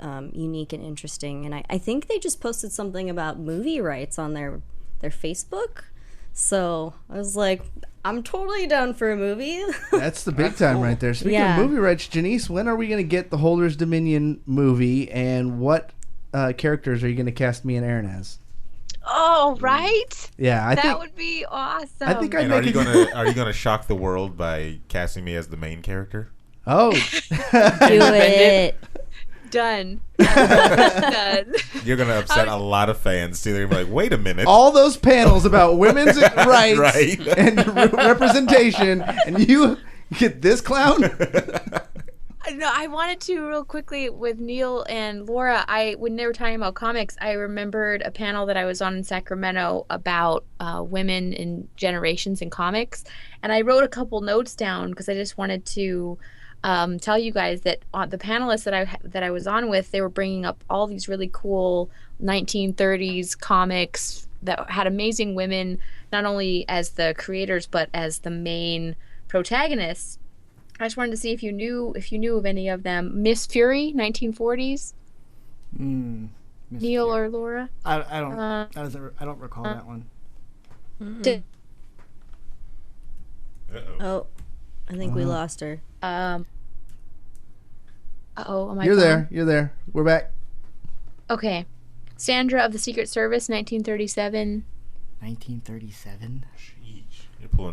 S6: unique and interesting. And I think they just posted something about movie rights on their Facebook. So I was like, I'm totally down for a movie.
S1: That's the big time right there. Speaking of movie rights, Genese, when are we going to get the Holders Dominion movie, and what characters are you going to cast me and Aaron as?
S7: Oh, right?
S1: Yeah,
S7: that would be awesome.
S1: I think
S4: and are you gonna shock the world by casting me as the main character?
S1: Oh,
S6: do it.
S7: Done. Done.
S4: You're gonna upset a lot of fans too. They're gonna be like, "Wait a minute!"
S1: All those panels about women's rights and representation, and you get this clown.
S7: No, I wanted to real quickly with Neil and Laura. When they were talking about comics, I remembered a panel that I was on in Sacramento about women in generations in comics, and I wrote a couple notes down because I just wanted to tell you guys that the panelists that I was on with, they were bringing up all these really cool 1930s comics that had amazing women, not only as the creators but as the main protagonists. I just wanted to see if you knew of any of them. Miss Fury, 1940s. Neil Fury. Or Laura?
S8: I don't recall that one.
S6: Oh, I think we lost her.
S7: Am I
S1: You're
S7: gone?
S1: there. You're there. We're back.
S7: Okay. Sandra of the Secret Service, 1937.
S8: 1937.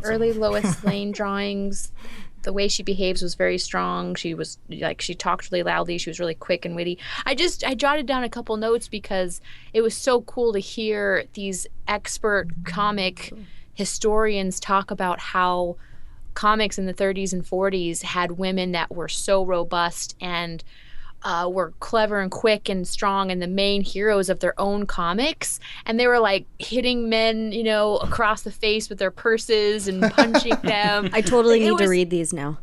S7: Early Lois Lane drawings. The way she behaves was very strong. She talked really loudly. She was really quick and witty. I jotted down a couple notes because it was so cool to hear these expert comic historians talk about how comics in the 30s and 40s had women that were so robust and were clever and quick and strong and the main heroes of their own comics, and they were like hitting men, across the face with their purses and punching them.
S6: I totally need to read these now.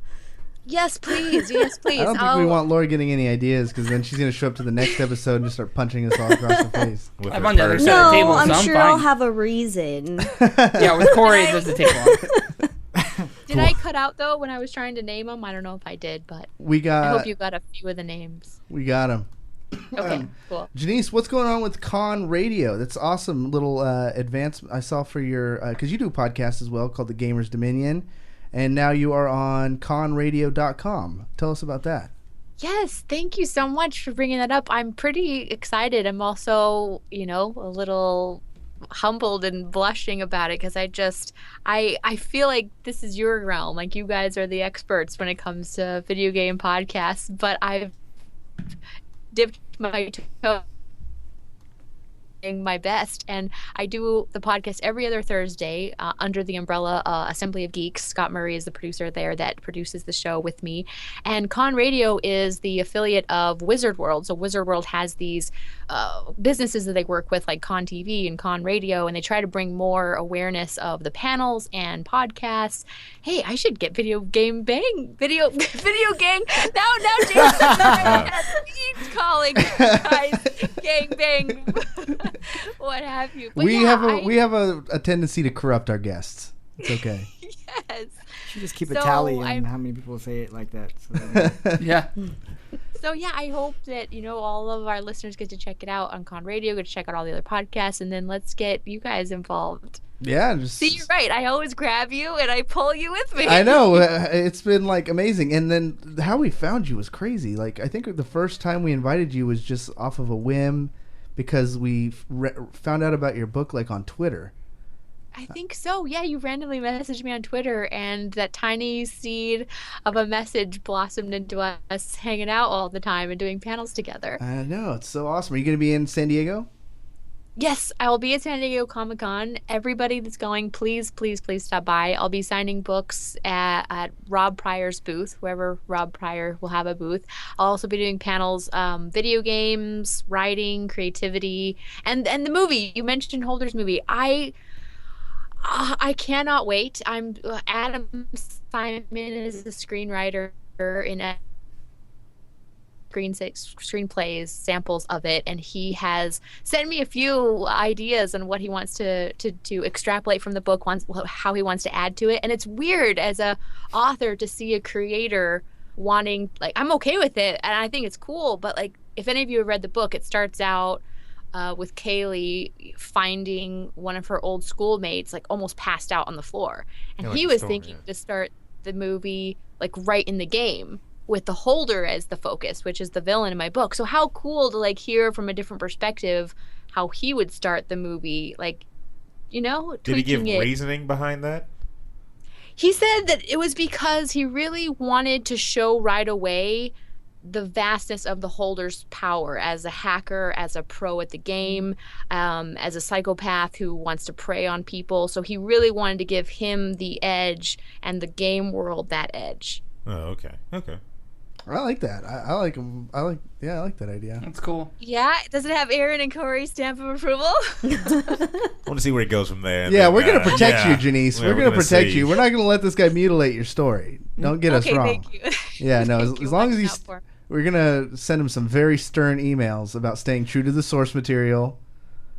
S7: Yes, please. Yes, please.
S1: I don't think we want Lori getting any ideas, because then she's going to show up to the next episode and just start punching us all across the face.
S5: I'm on the other side of the table,
S6: I'm
S5: so I'm
S6: sure
S5: fine.
S6: I'll have a reason.
S5: Yeah, with Corey, there's the table.
S7: Did I cut out though when I was trying to name them? I don't know if I did, but I hope you got a few of the names.
S1: We got them.
S7: Okay, cool.
S1: Genese, what's going on with Con Radio? That's awesome little advancement I saw for your, because you do a podcast as well called The Gamers Dominion, and now you are on conradio.com. Tell us about that.
S7: Yes, thank you so much for bringing that up. I'm pretty excited. I'm also, a little humbled and blushing about it because I feel like this is your realm. Like, you guys are the experts when it comes to video game podcasts, but I've dipped my toe my best, and I do the podcast every other Thursday under the umbrella Assembly of Geeks. Scott Murray is the producer there that produces the show with me, and Con Radio is the affiliate of Wizard World. So Wizard World has these businesses that they work with, like Con TV and Con Radio, and they try to bring more awareness of the panels and podcasts. Hey, I should get Videogame BANG video gang now Jason he's calling guys gang bang what have you. But
S1: we have a tendency to corrupt our guests. It's okay.
S7: Yes.
S8: You just keep a tally on how many people say it like that. So
S5: Yeah.
S7: So yeah, I hope that all of our listeners get to check it out on Con Radio, get to check out all the other podcasts, and then let's get you guys involved.
S1: Yeah,
S7: See, you're right. I always grab you and I pull you with me.
S1: I know. It's been like amazing. And then how we found you was crazy. Like, I think the first time we invited you was just off of a whim because we found out about your book like on Twitter.
S7: I think so. Yeah, you randomly messaged me on Twitter, and that tiny seed of a message blossomed into us hanging out all the time and doing panels together.
S1: I know. It's so awesome. Are you going to be in San Diego?
S7: Yes, I will be at San Diego Comic-Con. Everybody that's going, please, please, please stop by. I'll be signing books at Rob Pryor's booth, wherever Rob Pryor will have a booth. I'll also be doing panels, video games, writing, creativity, and the movie. You mentioned Holder's movie. I cannot wait. Adam Simon is the screenwriter in screenplays, samples of it, and he has sent me a few ideas on what he wants to extrapolate from the book, how he wants to add to it. And it's weird as a author to see a creator wanting, like, I'm okay with it and I think it's cool, but like, if any of you have read the book, it starts out with Kaylee finding one of her old schoolmates like almost passed out on the floor, and he was thinking to start the movie like right in the game with the Holder as the focus, which is the villain in my book. So how cool to like hear from a different perspective how he would start the movie, like, you know,
S4: did he give
S7: tweaking it.
S4: reasoning behind that?
S7: He said that it was because he really wanted to show right away the vastness of the Holder's power as a hacker, as a pro at the game, as a psychopath who wants to prey on people. So he really wanted to give him the edge and the game world that edge.
S4: Oh, okay.
S1: I like that. I like him. I like that idea.
S5: That's cool.
S7: Yeah, does it have Aaron and Corey's stamp of approval?
S4: I want to see where it goes from there.
S1: Yeah, we're going to protect you, Genese.
S4: Yeah,
S1: we're going to protect
S4: see.
S1: you. We're not going to let this guy mutilate your story. Don't get us wrong.
S7: Thank you.
S1: Yeah, no,
S7: Thank you.
S1: as long as
S7: Watch
S1: he's...
S7: out for him.
S1: We're going to send him some very stern emails about staying true to the source material.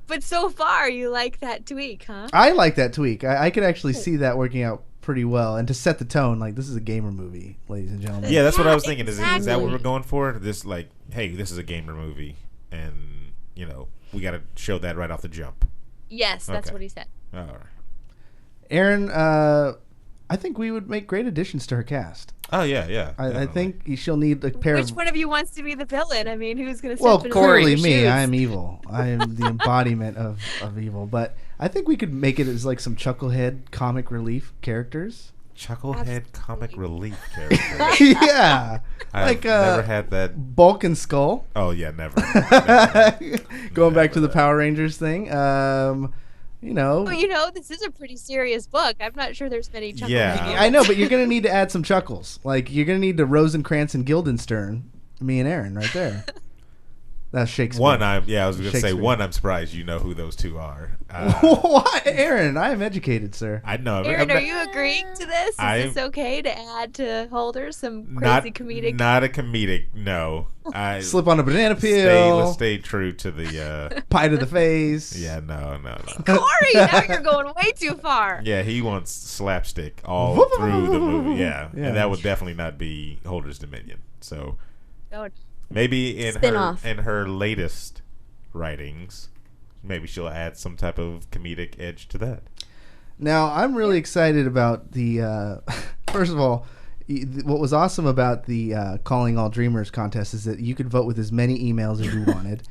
S7: But so far, you like that tweak, huh?
S1: I like that tweak. I could actually see that working out pretty well. And to set the tone, like, this is a gamer movie, ladies and gentlemen.
S4: Yeah, that's what I was thinking.
S7: Exactly.
S4: Is that what we're going for? This, like, hey, this is a gamer movie. And, you know, we got to show that right off the jump.
S7: Yes, that's
S4: Okay.
S7: what he said.
S4: All right.
S1: Aaron, I think we would make great additions to her cast.
S4: Oh, yeah.
S1: I think she'll need a pair
S7: Which
S1: of...
S7: one of you wants to be the villain? I mean, who's going to
S1: Well,
S7: step in
S1: clearly
S7: his
S1: me.
S7: shoes?
S1: I am evil. I am the embodiment of evil. But I think we could make it as like some chucklehead comic relief characters.
S4: Chucklehead comic relief character.
S1: Yeah.
S4: I've
S1: Like
S4: never had that.
S1: Bulk and Skull.
S4: Oh, yeah, never.
S1: Going back to the Power Rangers thing. You know.
S7: Well, you know, this is a pretty serious book. I'm not sure there's many chuckles.
S4: Yeah.
S1: I know, but you're going to need to add some chuckles. Like, you're going to need to Rosencrantz and Guildenstern, me and Aaron, right there. That's Shakespeare.
S4: I was going to say,
S1: Shakespeare.
S4: I'm surprised you know who those two are.
S1: What? Aaron, I am educated, sir.
S4: I know.
S7: Aaron, are you agreeing to this? Is this okay to add to Holder some crazy comedic?
S4: Not a comedic, no.
S1: Slip on a banana peel.
S4: Let's stay true to the...
S1: Pie to the face.
S4: Yeah, no.
S7: Corey, now you're going way too far.
S4: Yeah, he wants slapstick all through the movie. Yeah, and that would definitely not be Holder's Dominion. So
S7: No.
S4: maybe in
S6: Spin-off.
S4: her latest writings, maybe she'll add some type of comedic edge to that.
S1: Now, I'm really excited about the... first of all, what was awesome about the Calling All Dreamers contest is that you could vote with as many emails as you wanted.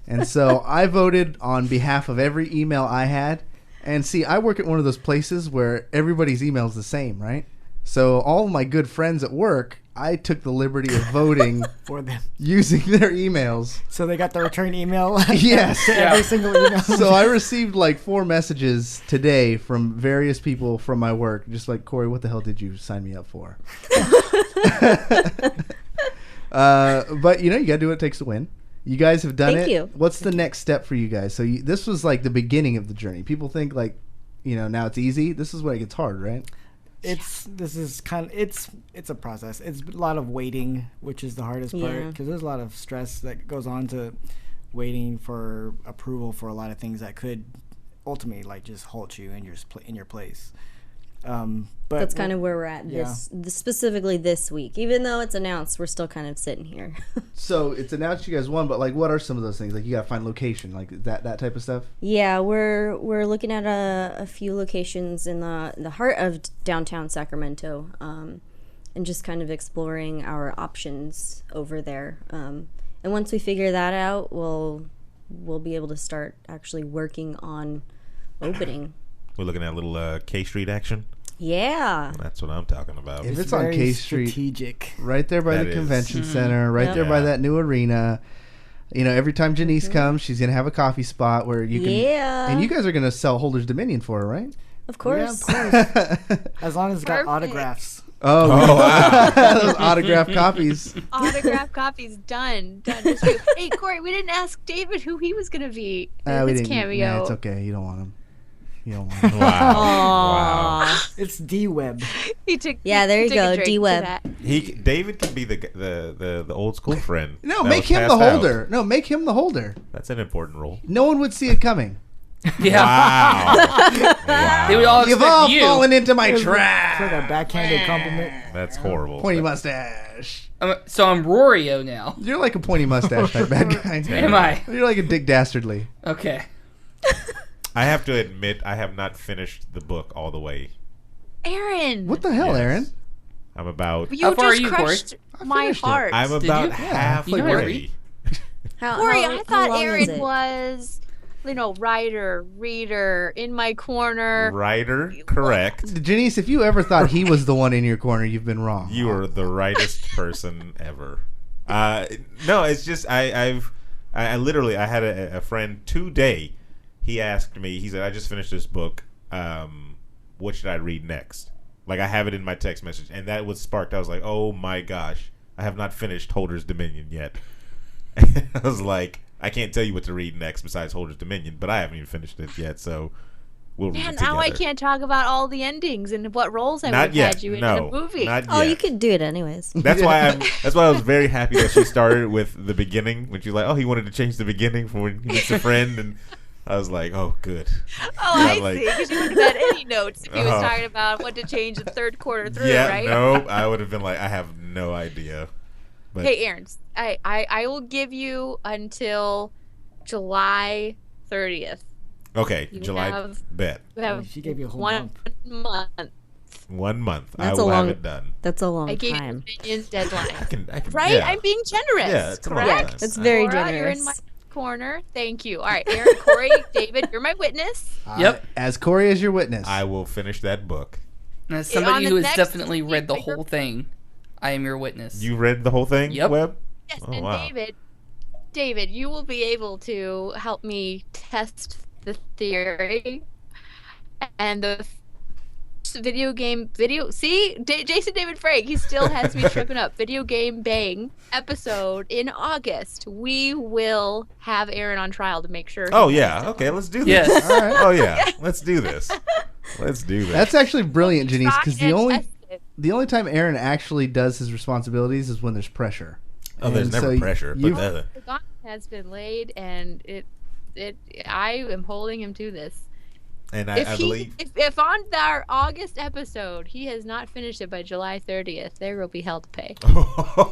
S1: And so I voted on behalf of every email I had. And see, I work at one of those places where everybody's email is the same, right? So all of my good friends at work, I took the liberty of voting
S8: for them
S1: using their emails.
S8: So they got the return email.
S1: Yes.
S8: To every single email.
S1: So I received like 4 messages today from various people from my work, just like, Corey, what the hell did you sign me up for? But you know, you gotta do what it takes to win. You guys have done it.
S6: Thank you.
S1: What's the next step for you guys? So this was like the beginning of the journey. People think like, you know, now it's easy. This is when it gets hard, right?
S8: It's a process. It's a lot of waiting, which is the hardest part, because there's a lot of stress that goes on to waiting for approval for a lot of things that could ultimately like just halt you in your place. But
S6: that's kind of where we're at specifically this week. Even though it's announced, we're still kind of sitting here.
S1: So it's announced you guys won, but like, what are some of those things? Like, you gotta find location, like that type of stuff.
S6: Yeah, we're looking at a few locations in the heart of downtown Sacramento, and just kind of exploring our options over there. And once we figure that out, we'll be able to start actually working on opening.
S4: We're looking at a little K Street action.
S6: Yeah.
S4: That's what I'm talking about.
S1: If it's on K Street,
S8: strategic.
S1: right there by the convention center, right there by that new arena. You know, every time Genese comes, she's gonna have a coffee spot where you can.
S6: Yeah.
S1: And you guys are gonna sell Holder's Dominion for her, right?
S6: Of course.
S8: Yeah, of course. As long as it's got
S7: Perfect.
S8: autographs.
S1: Oh, wow. Those autographed copies.
S7: Autograph copies done. Just you. Hey, Corey, we didn't ask David who he was going to be in his cameo.
S1: Nah, it's okay. You don't want him. You don't want him.
S4: Wow.
S8: It's D-Web.
S7: He took.
S6: Yeah, there you
S7: he took a
S6: go,
S7: drink to
S6: D-Web.
S7: that.
S4: David can be the old school friend.
S1: No,
S4: that
S1: make
S4: was
S1: him the
S4: passed out.
S1: holder. No, make him the holder.
S4: That's an important role.
S1: No one would see it coming.
S5: Yeah.
S4: Wow.
S5: They would all
S1: You've
S5: expect
S1: all
S5: you.
S1: fallen into my
S8: It's like
S1: trap.
S8: a backhanded compliment.
S4: That's horrible.
S1: Pointy mustache.
S5: So I'm Rorio now.
S1: You're like a pointy mustache type bad guy.
S5: Am I?
S1: You're like a Dick Dastardly.
S5: Okay.
S4: I have to admit, I have not finished the book all the way.
S7: Aaron,
S1: What the hell,
S4: Yes.
S1: Aaron?
S4: I'm about.
S7: you
S5: How far
S7: just
S5: are you, Corey?
S7: crushed my
S1: finished it.
S7: heart.
S4: I'm
S5: Did
S4: about
S5: you?
S4: halfway.
S5: You know how to read?
S7: Corey,
S6: how
S7: I thought
S6: long is
S7: Aaron
S6: it?
S7: was, writer, reader, in my corner.
S4: Writer, correct.
S1: Genese, if you ever thought he was the one in your corner, you've been wrong.
S4: You are the rightest person ever. No, it's just I literally I had a friend today. He asked me. He said, "I just finished this book. What should I read next?" Like I have it in my text message, and that was sparked. I was like, "Oh my gosh, I have not finished Holder's Dominion yet." I was like, "I can't tell you what to read next besides Holder's Dominion, but I haven't even finished it yet." So we'll read
S7: Man,
S4: it together.
S7: now I can't talk about all the endings and what roles I would
S4: Not
S7: have
S4: yet.
S7: had you in
S4: No,
S7: the movie.
S4: not
S6: Oh,
S4: yet.
S6: you could do it anyways.
S4: That's why I was very happy that she started with the beginning when she was like, "Oh, he wanted to change the beginning for when he meets a friend," and I was like, "Oh, good."
S7: I
S4: like-
S7: see. Because you wouldn't have had any notes if he was
S4: Oh.
S7: talking about what to change the third quarter through,
S4: Yeah,
S7: right?
S4: no, I would have been like, I have no idea. But
S7: Hey, Aaron, I will give you until July 30th.
S4: okay,
S7: you
S4: July
S7: have-
S4: bet
S7: You have
S8: She gave you a whole
S7: 1
S8: month.
S7: month.
S4: 1 month.
S6: That's
S4: I
S6: a
S4: will have
S6: long-
S4: it done.
S6: That's a long
S7: I gave
S6: time.
S7: you Dominion's deadline.
S4: I can,
S7: Right?
S4: yeah.
S7: I'm being generous.
S4: Yeah, it's a long
S7: correct?
S4: time.
S6: That's very
S7: Laura,
S6: generous.
S7: You're in my corner. Thank you. All right, Aaron, Corey, David, you're my witness.
S5: Yep.
S1: As Corey is your witness.
S4: I will finish that book.
S5: And as
S7: On
S5: somebody
S7: the
S5: who has
S7: next
S5: definitely read the
S7: week,
S5: whole thing, I am your witness.
S4: You read the whole thing,
S5: Yep.
S4: Webb?
S7: Yes,
S4: Oh,
S7: and
S4: wow.
S7: David, you will be able to help me test the theory and the Jason David Frank, he still has me tripping up. Video Game Bang episode in August. We will have Aaron on trial to make sure.
S4: Oh, yeah. Okay, let's do this.
S5: Yes.
S1: All right.
S4: Oh, yeah. Let's do this. Let's do this.
S1: That's actually brilliant, Genese, because
S7: Try and test it.
S1: the only time Aaron actually does his responsibilities is when there's pressure.
S4: oh, there's
S1: And
S4: never
S1: so
S4: pressure.
S1: you've-
S4: But
S7: The gauntlet has been laid, and I am holding him to this.
S4: and
S7: If
S4: I
S7: he,
S4: believe...
S7: if on our August episode he has not finished it by July 30th, there will be hell to pay.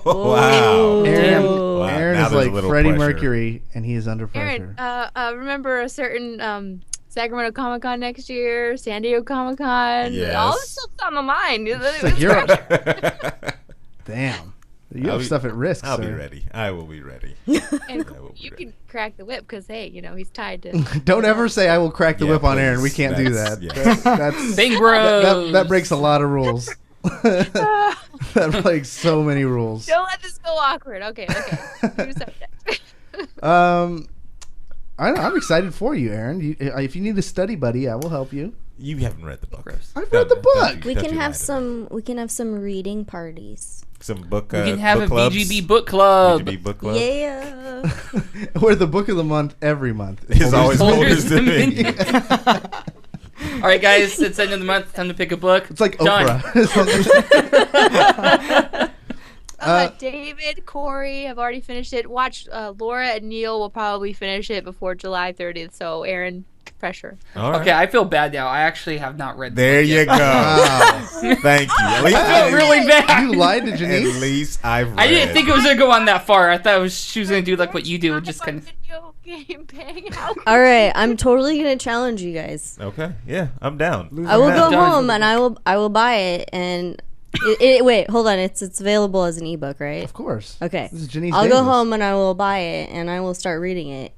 S4: wow.
S1: Aaron,
S5: Damn.
S4: Wow,
S1: Aaron
S4: now
S1: is
S4: there's a
S1: like
S4: little
S1: Freddie
S4: pressure.
S1: Mercury, and he is under pressure.
S7: Aaron, remember a certain Sacramento Comic Con next year, San Diego Comic Con?
S4: Yes.
S7: All this stuff's on my mind.
S1: It's like you're damn. You
S4: I'll
S1: have
S4: be-
S1: stuff at risk,
S4: I'll
S1: sir.
S4: be ready. I will be ready.
S7: And
S4: I will be
S7: you
S4: ready.
S7: can crack the whip because, hey, he's tied to.
S1: Don't ever say I will crack the
S4: Yeah,
S1: whip on Aaron. We
S4: please.
S1: can't do
S4: That's-
S1: that.
S4: yeah.
S1: That's
S5: Bang Bros.
S1: that breaks a lot of rules. That breaks so many rules.
S7: Don't let this go awkward. Okay. New subject.
S1: I'm excited for you, Aaron. If you need a study buddy, I will help you.
S4: You haven't read the book.
S5: Gross.
S1: I've read the book.
S6: We
S4: Don't
S6: can
S4: you
S6: have
S4: lie to
S6: some. We can have some reading parties.
S4: me. Some book.
S5: We can have
S4: book
S5: a
S4: clubs.
S5: VGB book club.
S4: VGB book club.
S6: Yeah.
S1: Where the book of the month every month
S4: It's always
S5: Holder's
S4: Holder's Dominion.
S5: All right, guys, it's the end of the month. Time to pick a book.
S1: It's like
S5: Done.
S1: Oprah.
S7: David, Corey have already finished it. Watch Laura and Neil will probably finish it before July 30th. So Aaron, pressure.
S4: All right.
S5: Okay, I feel bad now. I actually have not read the
S4: There
S5: book
S4: you
S5: yet.
S4: go.
S1: Wow.
S4: Thank you. At least,
S5: I feel really bad.
S1: You lied to
S4: at
S1: Genese?
S4: least I've read.
S5: I didn't think it was gonna go on that far. I thought she was gonna do like what you do, and just kind of.
S7: Video game bang. How
S6: All right, I'm totally gonna challenge you guys.
S4: Okay. Yeah, I'm down.
S6: I will
S4: Yeah.
S6: go
S5: Done.
S6: home and I will buy it and wait, hold on. It's available as an ebook, right?
S1: Of course.
S6: Okay.
S1: This is Genese
S6: I'll go
S1: Davis.
S6: home and I will buy it and I will start reading it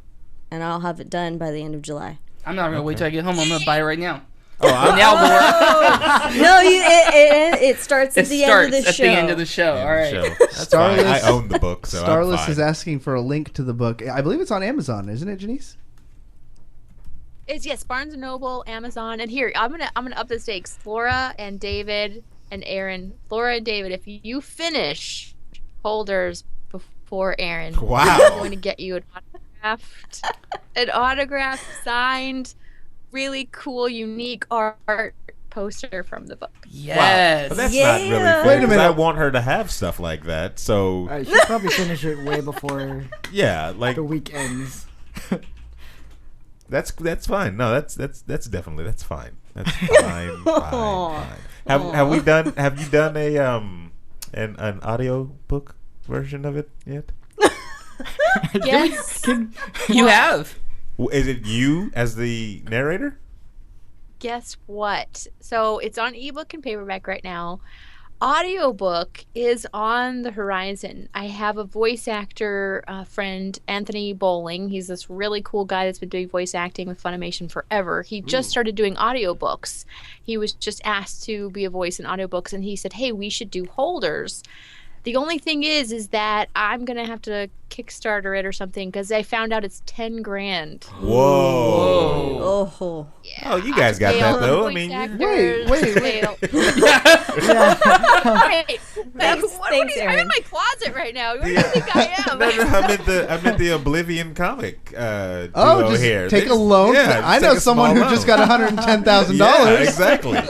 S6: and I'll have it done by the end of July.
S5: I'm not gonna wait till I get home. I'm gonna buy it right now.
S4: Oh, I'm
S5: Now, Laura.
S6: No, it starts at
S5: It
S6: the
S5: starts
S6: end of the
S5: at
S6: show.
S5: the end of the show. All right.
S4: That's fine. I
S1: Starless-
S4: own the book, so I'm
S1: Starless
S4: fine.
S1: is asking for a link to the book. I believe it's on Amazon, isn't it, Genese?
S7: It's yes, Barnes and Noble, Amazon, and here I'm gonna up the stakes. Laura and David and Aaron. Laura and David, if you finish Holders before Aaron,
S4: Wow.
S7: I'm going to get you an autographed, signed, really cool, unique art poster from the book.
S5: Yes.
S4: But that's
S6: Yeah.
S4: not really fair.
S1: Wait a
S4: 'cause
S1: minute.
S4: I want her to have stuff like that. So
S8: I should probably finish it way before
S4: yeah, like
S8: the week ends.
S4: That's fine. No, that's definitely that's fine. That's fine. fine. Have you done a an audio book version of it yet?
S7: Yes.
S5: You have.
S4: Is it you as the narrator?
S7: Guess what? So it's on ebook and paperback right now. Audiobook is on the horizon. I have a voice actor friend, Anthony Bowling. He's this really cool guy that's been doing voice acting with Funimation forever. He just started doing audiobooks. He was just asked to be a voice in audiobooks, and he said, hey, we should do holders. The only thing is that I'm going to have to Kickstarter it or something because I found out it's $10,000.
S4: Whoa.
S6: Oh.
S7: Yeah.
S4: Oh, you guys got that though. I mean,
S1: wait.
S6: Thanks,
S7: I'm
S6: Aaron.
S7: in my closet right now. What do you think I am?
S4: No, I meant the Oblivion comic duo
S1: just
S4: here.
S1: take a loan.
S4: Yeah,
S1: I know someone who just got $110,000.
S4: Yeah, exactly.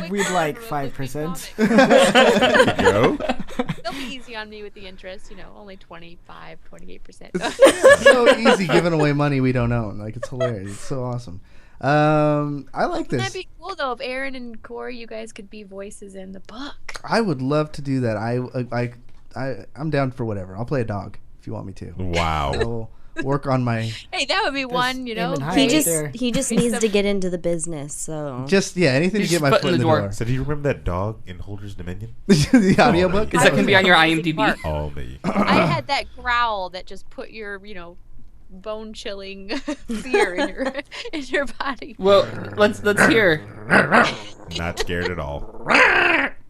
S8: We'd like 5%.
S4: There you go.
S7: They'll be easy on me with the interest, only 25, 28%.
S1: It's so easy giving away money we don't own. Like, it's hilarious. It's so awesome. I like
S7: Wouldn't
S1: this.
S7: that be cool though if Aaron and Corey, you guys could be voices in the book?
S1: I would love to do that. I'm down for whatever. I'll play a dog if you want me to.
S4: Wow.
S1: I will work on my
S7: Hey, that would be one,
S8: aim and high.
S6: He
S8: Right
S6: just
S8: there.
S6: he just needs to get into the business. So
S1: anything to
S5: Just
S1: get my
S5: foot
S1: foot in the door.
S4: So do you remember that dog in Holder's Dominion?
S1: The audiobook?
S5: Is that going to be on your IMDb?
S4: Oh, me.
S7: I had that growl that just put your, bone chilling fear in your body.
S5: Well, let's hear.
S4: Not scared at all.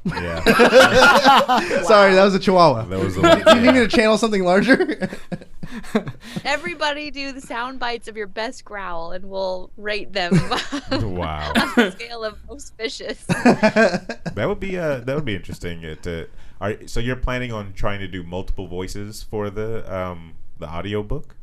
S4: Yeah.
S1: Sorry, that was a chihuahua.
S4: That was
S1: Do you need me to channel something larger?
S7: Everybody do the sound bites of your best growl and we'll rate them
S4: Wow.
S7: on a scale of most vicious.
S4: That would be interesting. So you're planning on trying to do multiple voices for the audiobook?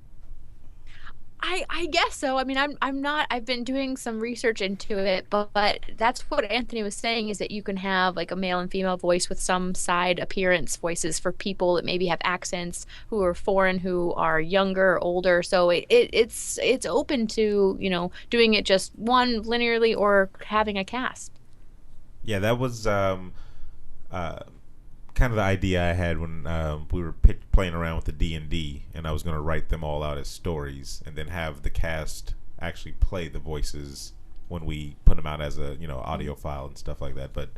S7: I guess so. I mean, I'm not. I've been doing some research into it, but that's what Anthony was saying is that you can have like a male and female voice with some side appearance voices for people that maybe have accents who are foreign, who are younger, or older. So it's open to doing it just one linearly or having a cast.
S4: Yeah, that was kind of the idea I had when we were playing around with the D&D, and I was going to write them all out as stories and then have the cast actually play the voices when we put them out as a audio file and stuff like that. But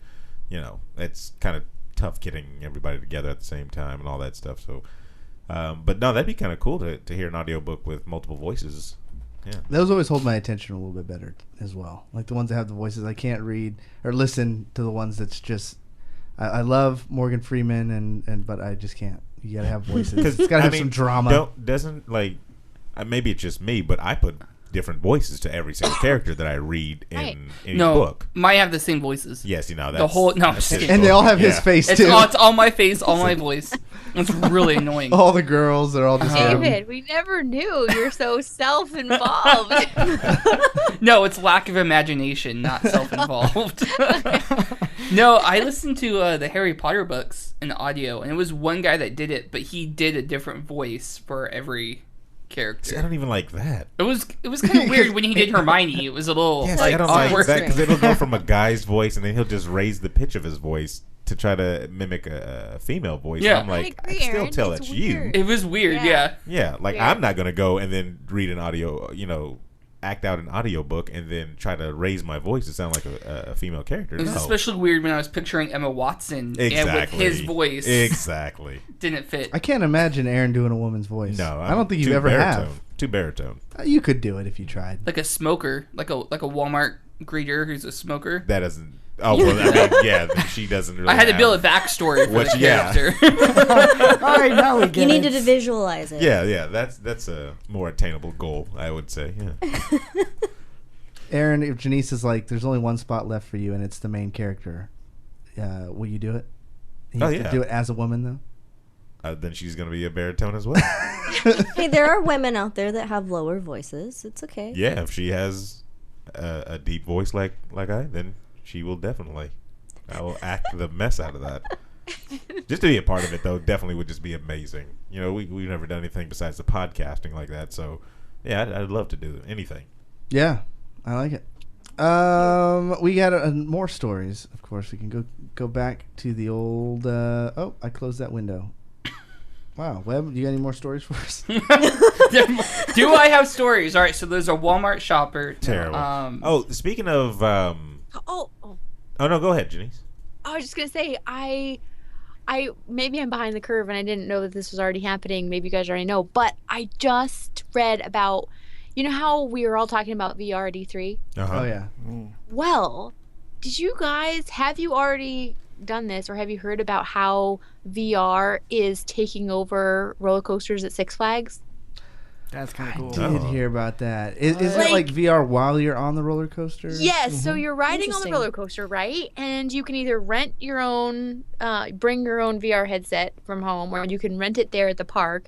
S4: it's kind of tough getting everybody together at the same time and all that stuff. So but no, that'd be kind of cool to hear an audiobook with multiple voices. Yeah,
S1: those always hold my attention a little bit better as well, like the ones that have the voices. I can't read or listen to the ones that's just I love Morgan Freeman but I just can't. You gotta have voices. It's gotta have some drama.
S4: Maybe it's just me, but I put different voices to every single character that I read in each book.
S5: Mine have the same voices.
S4: Yes, that's
S5: the whole no,
S4: that's
S1: and they all have his face too.
S5: It's all my face, all my voice. It's really annoying.
S1: All the girls are all just
S7: David, we never knew you're so self-involved.
S5: No, it's lack of imagination, not self-involved. No, I listened to the Harry Potter books in audio, and it was one guy that did it, but he did a different voice for every character.
S4: See, I don't even like that.
S5: It was kind of weird when he did Hermione. It was a little
S4: I don't like
S5: awkward.
S4: that because it'll go from a guy's voice and then he'll just raise the pitch of his voice to try to mimic a female voice.
S5: Yeah.
S4: And I'm like,
S7: I agree,
S4: I still
S7: Aaron.
S4: tell
S7: It's
S4: it's you.
S7: weird.
S5: It was weird, yeah.
S4: Yeah, like
S7: Yeah.
S4: I'm not gonna go and then read an audio, act out an audiobook and then try to raise my voice to sound like a female character.
S5: It was
S4: No.
S5: especially weird when I was picturing Emma Watson and with his voice.
S4: Exactly.
S5: Didn't fit.
S1: I can't imagine Aaron doing a woman's voice.
S4: No,
S1: I don't think you
S4: too
S1: ever
S4: baritone.
S1: have.
S4: Too baritone.
S1: You could do it if you tried.
S5: Like a smoker, like a Walmart greeter who's a smoker.
S4: That doesn't. Oh well, I mean, yeah, then she doesn't really.
S5: I had to
S4: have-
S5: build a backstory for the
S4: Yeah.
S5: character.
S8: All right, now we get
S6: you
S8: it.
S6: needed to visualize it.
S4: Yeah, that's a more attainable goal, I would say. Yeah.
S1: Aaron, if Genese is like, there's only one spot left for you and it's the main character, will you do it? You have to do it as a woman, though?
S4: Then she's going to be a baritone as well.
S6: Hey, there are women out there that have lower voices. It's okay.
S4: Yeah, if she has a deep voice like I, then she will definitely. I will act the mess out of that. Just to be a part of it, though, definitely would just be amazing. We've never done anything besides the podcasting like that, so Yeah, I'd love to do anything.
S1: Yeah, I like it. We got more stories. Of course, we can go back to the old. Oh, I closed that window. Wow, Webb, you got any more stories for us?
S5: Do I have stories? All right, so there's a Walmart shopper.
S4: Terrible. Speaking of. Oh no, go ahead, Genese.
S7: I was just gonna say I maybe I'm behind the curve and I didn't know that this was already happening. Maybe you guys already know, but I just read about. You know how we were all talking about VR at E3?
S1: Oh yeah.
S7: Well, have you already done this, or have you heard about how VR is taking over roller coasters at Six Flags?
S8: That's kind of cool.
S1: I did hear about that. Is it like VR while you're on the roller coaster?
S7: Yes. So you're riding on the roller coaster, right? And you can either rent your own, bring your own VR headset from home, or you can rent it there at the park.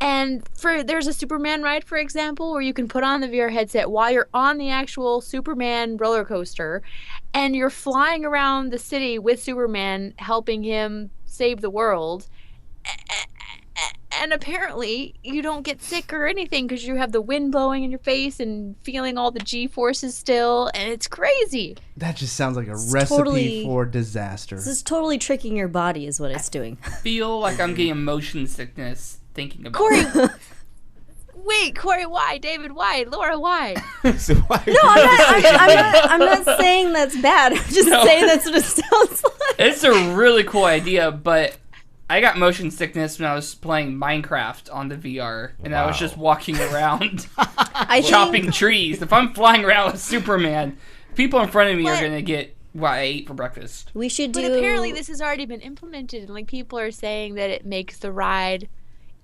S7: And there's a Superman ride, for example, where you can put on the VR headset while you're on the actual Superman roller coaster, and you're flying around the city with Superman, helping him save the world. And apparently you don't get sick or anything because you have the wind blowing in your face and feeling all the G-forces still, and it's crazy.
S1: That just sounds like a recipe for disaster.
S6: This is totally tricking your body is what it's doing.
S5: Feel like I'm getting motion sickness thinking about
S7: Corey,
S5: it.
S7: Wait, Corey, why? David, why? Laura, why?
S4: So why
S6: No, I'm not saying that's bad. I'm just saying that's what it sounds like.
S5: It's a really cool idea, but I got motion sickness when I was playing Minecraft on the VR, and I was just walking around chopping trees. If I'm flying around with Superman, people in front of me are going to get what I ate for breakfast.
S6: We should do...
S7: But apparently this has already been implemented, and like people are saying that it makes the ride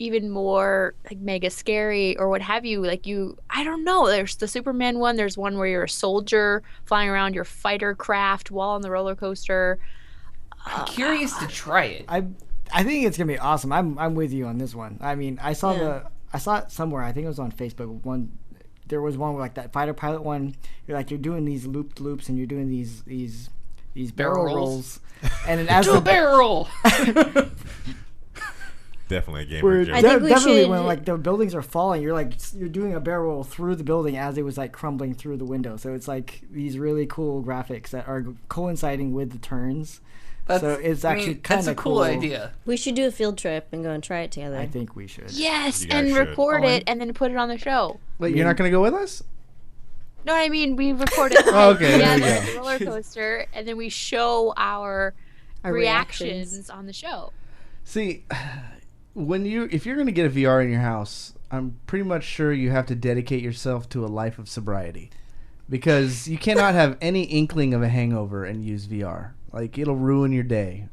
S7: even more like mega scary or what have you. Like I don't know. There's the Superman one. There's one where you're a soldier flying around your fighter craft while on the roller coaster.
S5: I'm curious to try it.
S8: I think it's gonna be awesome. I'm with you on this one. I mean, I saw it somewhere. I think it was on Facebook. There was one with like that fighter pilot one. You're doing these loops and you're doing these barrel rolls. And then as
S5: do a barrel roll.
S4: Definitely a gamer joke.
S6: I think we
S8: definitely
S6: should...
S8: when like the buildings are falling, you're doing a barrel roll through the building as it was like crumbling through the window. So it's like these really cool graphics that are coinciding with the turns. So it's actually kind of
S5: That's a cool idea.
S6: We should do a field trip and go and try it together.
S8: I think we should.
S7: Yes, and record it and then put it on the show.
S1: Wait, you're not going to go with us?
S7: No, I mean we record it
S1: okay,
S7: together
S1: there
S7: on the roller coaster, and then we show our reactions on the show.
S1: See, if you're going to get a VR in your house, I'm pretty much sure you have to dedicate yourself to a life of sobriety, because you cannot have any inkling of a hangover and use VR. Like, it'll ruin your day.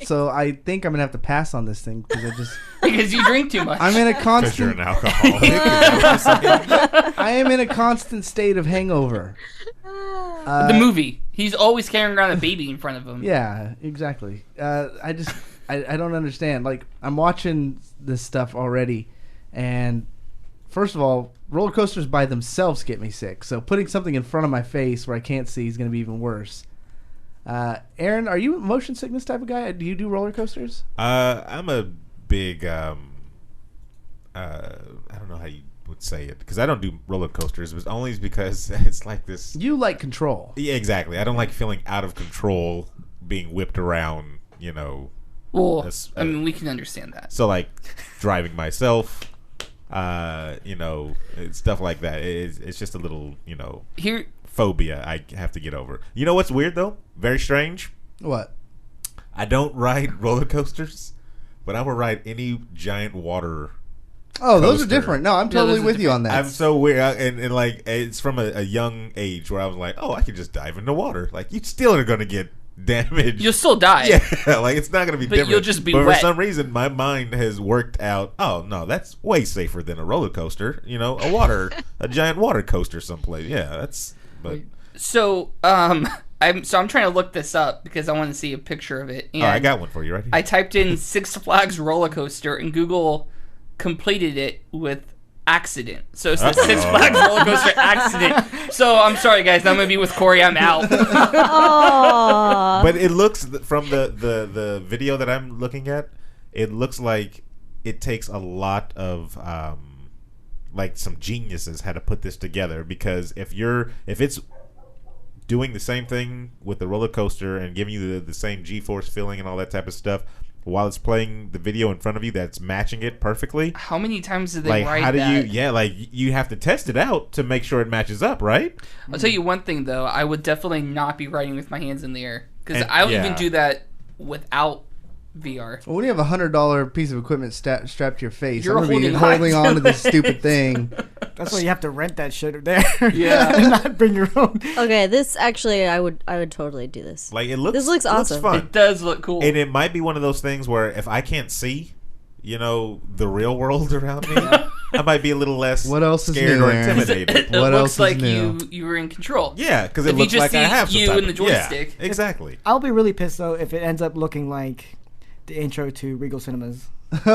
S1: So I think I'm gonna have to pass on this thing
S5: because you drink too much.
S1: I'm in a constant.
S4: Because you're an alcoholic.
S1: I am in a constant state of hangover.
S5: The movie. He's always carrying around a baby in front of him.
S1: Yeah, exactly. I don't understand. Like, I'm watching this stuff already, and first of all, roller coasters by themselves get me sick. So putting something in front of my face where I can't see is going to be even worse. Aaron, are you a motion sickness type of guy? Do you do roller coasters?
S4: I'm a big I don't know how you would say it, because I don't do roller coasters, but only because it's like this.
S1: You like control.
S4: Yeah, exactly. I don't like feeling out of control, being whipped around,
S5: Well, I mean, we can understand that.
S4: So like driving myself, stuff like that. It's just a little,
S5: Here
S4: phobia I have to get over. You know what's weird though? Very strange.
S1: What?
S4: I don't ride roller coasters, but I will ride any giant water.
S1: Oh, those
S4: coaster.
S1: are different. No, I'm totally with you on that.
S4: I'm so weird, and like it's from a young age where I was like, oh, I could just dive into water. Like, you still are going to get damaged.
S5: You'll still die.
S4: Yeah, like it's not going to be different.
S5: You'll just be
S4: but
S5: wet.
S4: For some reason, my mind has worked out. Oh no, that's way safer than a roller coaster. A giant water coaster someplace. Yeah, that's. But
S5: so I'm trying to look this up because I want to see a picture of it. And
S4: I got one for you right here.
S5: I typed in Six Flags roller coaster and Google completed it with accident. So it's the Six Flags roller coaster accident. So I'm sorry guys, I'm gonna be with Corey. I'm out.
S4: But it looks from the video that I'm looking at, it looks like it takes a lot of like some geniuses had to put this together, because if it's doing the same thing with the roller coaster and giving you the same G-force feeling and all that type of stuff while it's playing the video in front of you that's matching it perfectly.
S5: How many times did they write
S4: how do
S5: that?
S4: you have to test it out to make sure it matches up, right?
S5: I'll tell you one thing though, I would definitely not be riding with my hands in the air, because I don't even do that without VR.
S1: Well, when you have $100 piece of equipment strapped to your face,
S5: You're
S1: I'm gonna be holding on to this stupid thing.
S8: That's why you have to rent that shit there.
S5: Yeah.
S8: And not bring your own.
S6: Okay, this actually, I would totally do this.
S4: Like, this
S6: looks awesome.
S4: Fun.
S5: It does look cool.
S4: And it might be one of those things where if I can't see, the real world around me, I might be a little less scared or intimidated.
S5: It
S1: what
S5: looks
S1: else
S5: like
S1: is new?
S5: you were in control.
S4: Yeah, because it looks like I have
S5: you in the joystick.
S4: Yeah, exactly.
S8: I'll be really pissed though if it ends up looking like the intro to Regal Cinemas.
S5: Just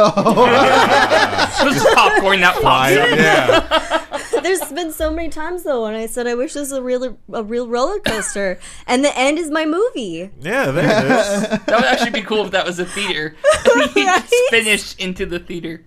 S5: popcorn that pops up.
S4: Yeah.
S6: There's been so many times though when I said I wish this was a real roller coaster, and the end is my movie.
S4: Yeah, there it is.
S5: That would actually be cool if that was a theater. And you just finished into the theater.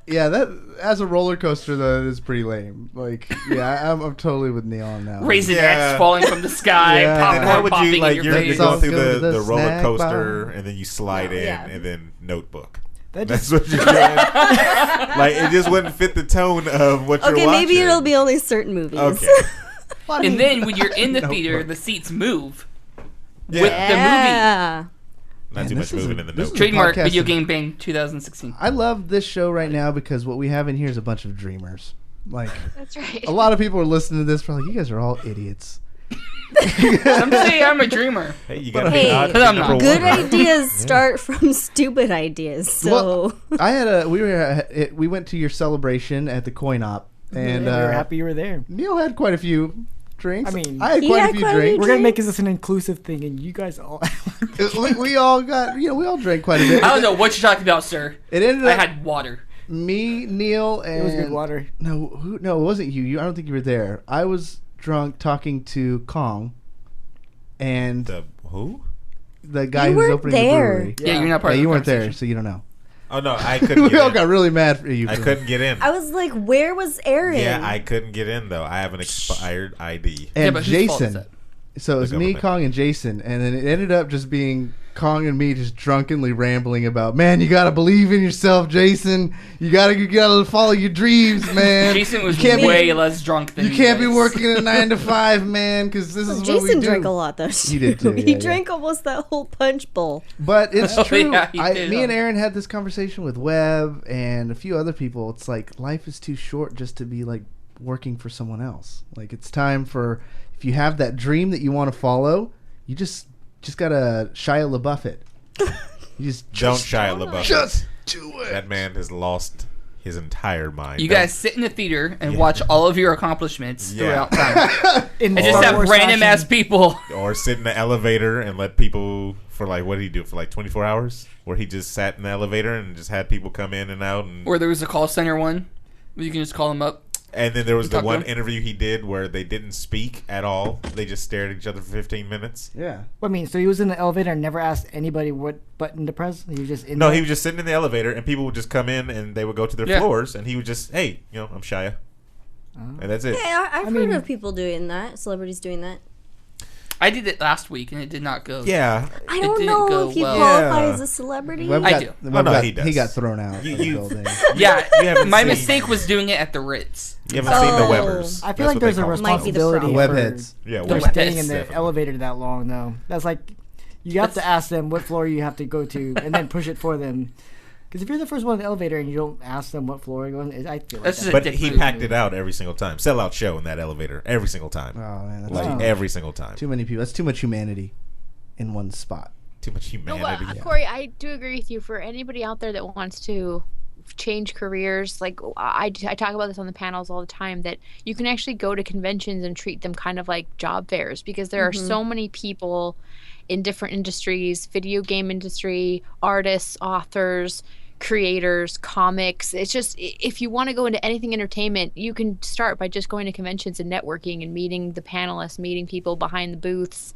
S1: Yeah, that as a roller coaster though, it is pretty lame. Like, yeah, I'm totally with Neil on that.
S5: Raisinets falling from the sky,
S1: Yeah.
S5: popcorn
S4: And how would
S5: popping
S4: you
S5: in your
S4: you're
S5: face.
S4: going through
S1: Go to
S4: the
S1: the
S4: roller
S1: snack
S4: coaster
S1: bar.
S4: and then you slide in
S6: Yeah.
S4: and then Notebook.
S8: That's
S4: what you're doing. Like, it just wouldn't fit the tone of what you're watching.
S6: Okay, maybe it'll be only certain movies.
S4: Okay.
S5: And then when you're in the theater, the seats move
S4: Yeah.
S5: with the movie.
S6: Yeah.
S4: Not
S1: Man,
S4: too
S1: this
S4: much
S1: is
S4: moving
S1: a-
S4: in the
S1: this is
S4: Notebook.
S1: a
S5: Trademark
S1: podcast
S5: Video
S1: of-
S5: Game Bang 2016.
S1: I love this show right now because what we have in here is a bunch of dreamers. Like,
S7: That's right.
S1: a lot of people are listening to this for like, you guys are all idiots.
S5: Some say I'm a dreamer.
S4: Hey, you gotta
S6: Hey,
S4: be odd to
S5: but
S4: be
S5: I'm
S4: number
S5: not.
S6: Good
S4: one, right?
S6: ideas start from stupid ideas. So
S1: Well, I had we went to your celebration at the Coin Op, and
S8: we were happy you were there.
S1: Neil had quite a few drinks.
S8: I mean,
S1: I had
S6: He
S1: quite
S6: had
S1: a few
S6: quite a few
S1: drinks.
S8: We're gonna make this an inclusive thing, and you guys all.
S1: we all got, we all drank quite a bit.
S5: I don't know what you're talking about, sir.
S1: It ended
S5: I
S1: up
S5: had water.
S1: me, Neil, and
S8: It was good water.
S1: No, no, it wasn't you. I don't think you were there. I was drunk talking to Kong, and
S4: The who?
S1: the guy
S6: You
S1: who's
S6: weren't
S1: opening
S6: there.
S1: the brewery.
S5: Yeah, you're not part
S1: Yeah,
S5: of
S1: you
S5: the
S1: weren't there,
S5: conversation.
S1: so you don't know.
S4: Oh no, I couldn't
S1: We
S4: get
S1: all
S4: in.
S1: got really mad for you.
S4: I couldn't get in.
S6: I was like, where was Aaron?
S4: Yeah, I couldn't get in though. I have an expired ID.
S1: And
S5: but whose fault is
S1: Jason.
S5: that?
S1: So it was
S4: The
S1: me,
S4: government.
S1: Kong, and Jason, and then it ended up just being Kong and me just drunkenly rambling about, man, you gotta believe in yourself, Jason. You gotta follow your dreams, man.
S5: Jason was
S1: You can't
S5: way less drunk than
S1: You can't be
S5: guys.
S1: working a 9 to 5, man, because this is what we
S6: Jason
S1: do.
S6: drank a lot though.
S1: He did too,
S6: He
S1: yeah,
S6: drank almost that whole punch bowl.
S1: But it's
S5: Oh,
S1: true.
S5: yeah, he did,
S1: Me and
S5: huh?
S1: Aaron had this conversation with Webb and a few other people. It's like life is too short just to be like working for someone else. Like, it's time for, if you have that dream that you want to follow, you just gotta Shia LaBeouf it. You
S4: Don't Shia LaBeouf.
S1: just do it.
S4: That man has lost his entire mind.
S5: You guys sit in the theater and watch all of your accomplishments
S4: Yeah.
S5: throughout time.
S8: In
S5: And just
S8: Star
S5: have
S8: Wars
S5: random ass
S8: fashion.
S5: people.
S4: Or sit in the elevator and let people, for like, what did he do for like 24 hours? Where he just sat in the elevator and just had people come in and out. And
S5: Or there was a call center one where you can just call them up.
S4: then there was
S5: You
S4: the
S5: talk to
S4: one
S5: him?
S4: interview he did where they didn't speak at all. They just stared at each other for 15 minutes.
S1: Yeah.
S8: I mean, so he was in the elevator and never asked anybody what button to press. He was just in.
S4: No,
S8: there?
S4: he was just sitting in the elevator and people would just come in and they would go to their
S5: Yeah.
S4: floors and he would just, hey, I'm Shia. And that's it.
S6: Yeah, I've
S8: mean-
S6: heard of people doing that. Celebrities doing that.
S5: I did it last week and it did not go.
S4: Yeah.
S6: I
S5: It
S6: don't
S5: didn't
S6: know
S5: go
S6: if you
S5: well.
S6: qualify
S4: Yeah.
S6: as a celebrity.
S1: Webb
S5: I
S1: got,
S5: do.
S1: Webb
S4: Oh, no,
S1: got-
S4: he does.
S1: he got thrown out
S4: You-
S1: of the
S4: you-
S1: building.
S5: Yeah,
S4: You haven't
S5: my
S4: seen-
S5: mistake was doing it at the Ritz.
S4: You haven't seen the
S6: Oh.
S4: Webbers.
S8: I feel
S4: That's
S8: like
S4: what
S8: there's
S4: they
S8: a
S4: call
S6: Might be the
S8: responsibility
S6: problem.
S8: for
S1: Webheads.
S4: Yeah,
S8: for
S5: Webheads,
S8: staying in the
S4: definitely.
S8: elevator that long. Though that's like you have to ask them what floor you have to go to and then push it for them. Because if you're the first one in the elevator and you don't ask them what floor you're going, I feel like
S5: That's just
S4: But
S5: dick
S4: he
S5: move.
S4: packed it out every single time. Sellout show in that elevator every single time.
S1: Oh, man. That's
S4: Like
S8: Wow.
S4: every single time.
S1: too many people. That's too much humanity in one spot.
S4: Too much
S7: No,
S4: humanity.
S7: but Corey, I do agree with you. For anybody out there that wants to change careers, like I talk about this on the panels all the time, that you can actually go to conventions and treat them kind of like job fairs, because there are so many people in different industries, video game industry, artists, authors, creators, comics. It's just, if you want to go into anything entertainment, you can start by just going to conventions and networking and meeting the panelists, meeting people behind the booths,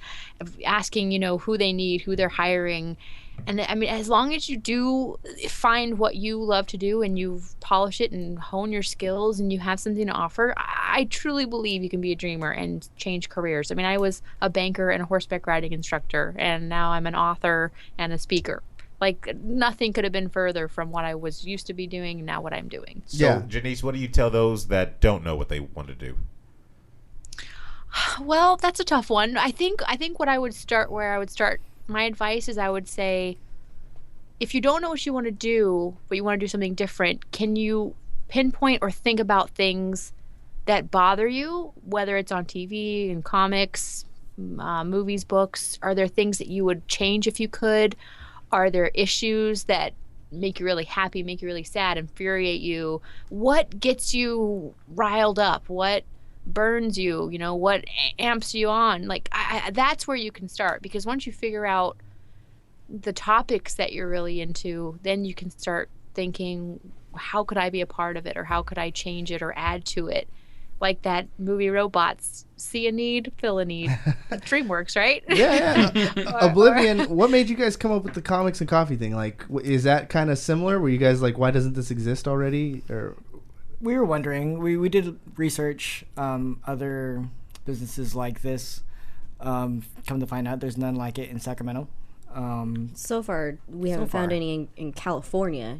S7: asking, who they need, who they're hiring. And I mean, as long as you do find what you love to do and you polish it and hone your skills and you have something to offer, I truly believe you can be a dreamer and change careers. I mean, I was a banker and a horseback riding instructor, and now I'm an author and a speaker. Like, nothing could have been further from what I was used to be doing and now what I'm doing.
S4: So, Genese, what do you tell those that don't know what they want to do?
S7: Well, that's a tough one. I think where I would start, my advice is I would say, if you don't know what you want to do, but you want to do something different, can you pinpoint or think about things that bother you, whether it's on TV and comics, movies, books? Are there things that you would change if you could? Are there issues that make you really happy, make you really sad, infuriate you? What gets you riled up? What burns you? What amps you on? Like, that's where you can start, because once you figure out the topics that you're really into, then you can start thinking, how could I be a part of it, or how could I change it or add to it? Like that movie Robots, see a need, fill a need. DreamWorks, right?
S1: Yeah. Oblivion, what made you guys come up with the comics and coffee thing? Like, is that kind of similar? Were you guys like, why doesn't this exist already? Or
S8: we were wondering. We did research other businesses like this. Come to find out, there's none like it in Sacramento.
S6: So far, we haven't found any in California.